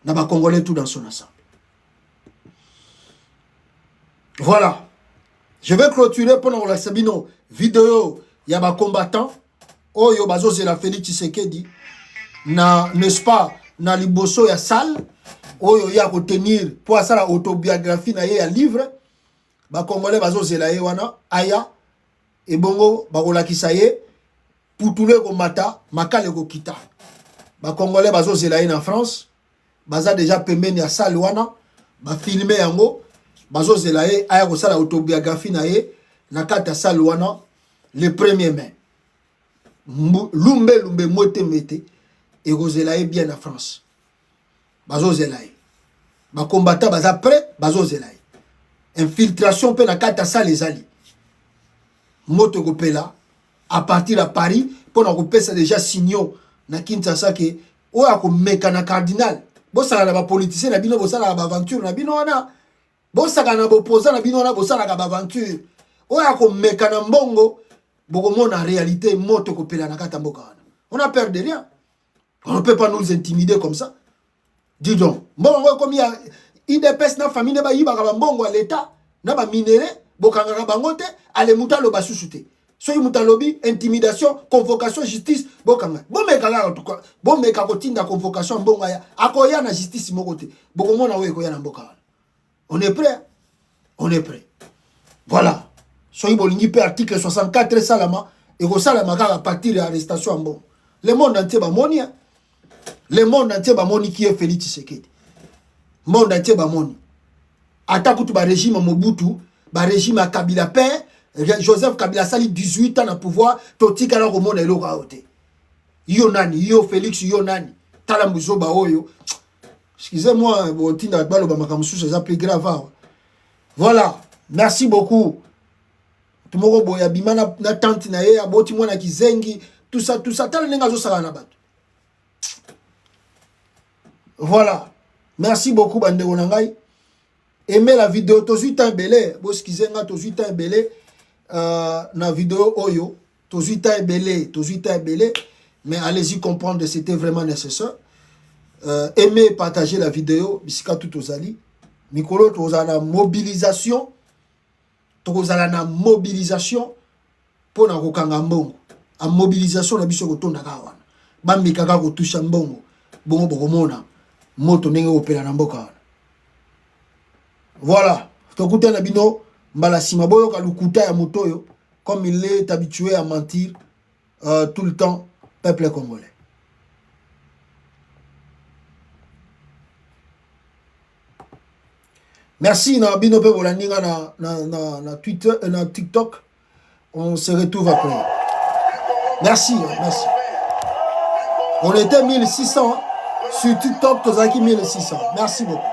na ba congolais tout dans son ensemble. Voilà. Je vais clôturer pendant la Sabino vidéo yaba combattant oyo bazo c'est la Félix Tshisekedi na n'est-ce pas na liboso ya salle oyo ya ko tenir pour ça la autobiographie na ye ya livre ba congolais bazo c'est la ye wana aya et bongo ba kolakisa ye putule ko mata makale ko kita ba congolais bazo c'est la ye na France baza déjà pembeni ya salle wana ba filmer yango bazo zelaye aya ko sala autobiographie na ye na kata salwana le 1er mai lumbe mote mete et ko zelaye bien en France bazo zelaye ba combattant baza prêt bazo zelaye infiltration pe na kata sala ezali moto ko pela à partir de Paris pour na ko pesa déjà signaux na Kinshasa ke o ya ko meka na cardinal bo sala na ba politicien na bino bo sala ba aventure na bino wana. Bosaka na bopoza na bino na bosala ka aventure oya ko meka na mbongo boko mona réalité moto ko pela na kata mboka wana. On a peur de rien. On ne peut pas nous intimider comme ça. Dis donc mbongo comme ya IDPS na famille ba yiba ka mbongo à l'état na ba minéré bokanga ka bangote ale mutalo basusute. Soki mutalobi intimidation convocation justice bokanga. Bon meka la en tout cas. Bon meka ko tinda convocation mbongo ya akoya na justice mokote. Boko mona we ko ya na mboka wana. On est prêt. On est prêt. Voilà. Soyez bolingi pe article 64 salama et ko salama ka partir de l'arrestation en bon. Le monde entier ba moni. Le monde entier ba moni qui est Félix Tshisekedi. Monde entier ba moni. Attaque tout ba régime Mobutu, ba régime Kabila père, Joseph Kabila sali 18 ans na pouvoir, totika na ko mona eloko aote. Yo nani, yo Félix, yo nani. Tala muzoba oyo. Excusez-moi, bon, tinda balo ba makamsu, c'est plus grave. Voilà. Merci beaucoup. Tumoko boya bima na tante na ye, aboti mwana kizengi, tout ça. Tala nenga zo sala na bato. Voilà. Merci beaucoup, bande onangai. Aimez la vidéo, tozuit un belé. Bo skizenga tozuit un belé. Na vidéo oyo. Tozuit un belé. Mais allez-y comprendre que c'était vraiment nécessaire. Aimez partager la vidéo. Bisika tout ozali. Mikolo tozala mobilisation. Tozala na mobilisation. Pour na kokanga mbongo. A mobilisation na biso kotonda kawana. Bambi kaka ko toucha mbongo. Bongo bokomona. Moto nenge opela na mboka wana. Voilà. Tokuta na bino mbala sima boyo ka lukuta ya motoyo comme il est habitué à mentir tout le temps peuple congolais. Merci na bino pe bolandinga na Twitter na TikTok. On se retrouve après. Merci. On était 1600 sur TikTok, tozaki 1600. Merci beaucoup.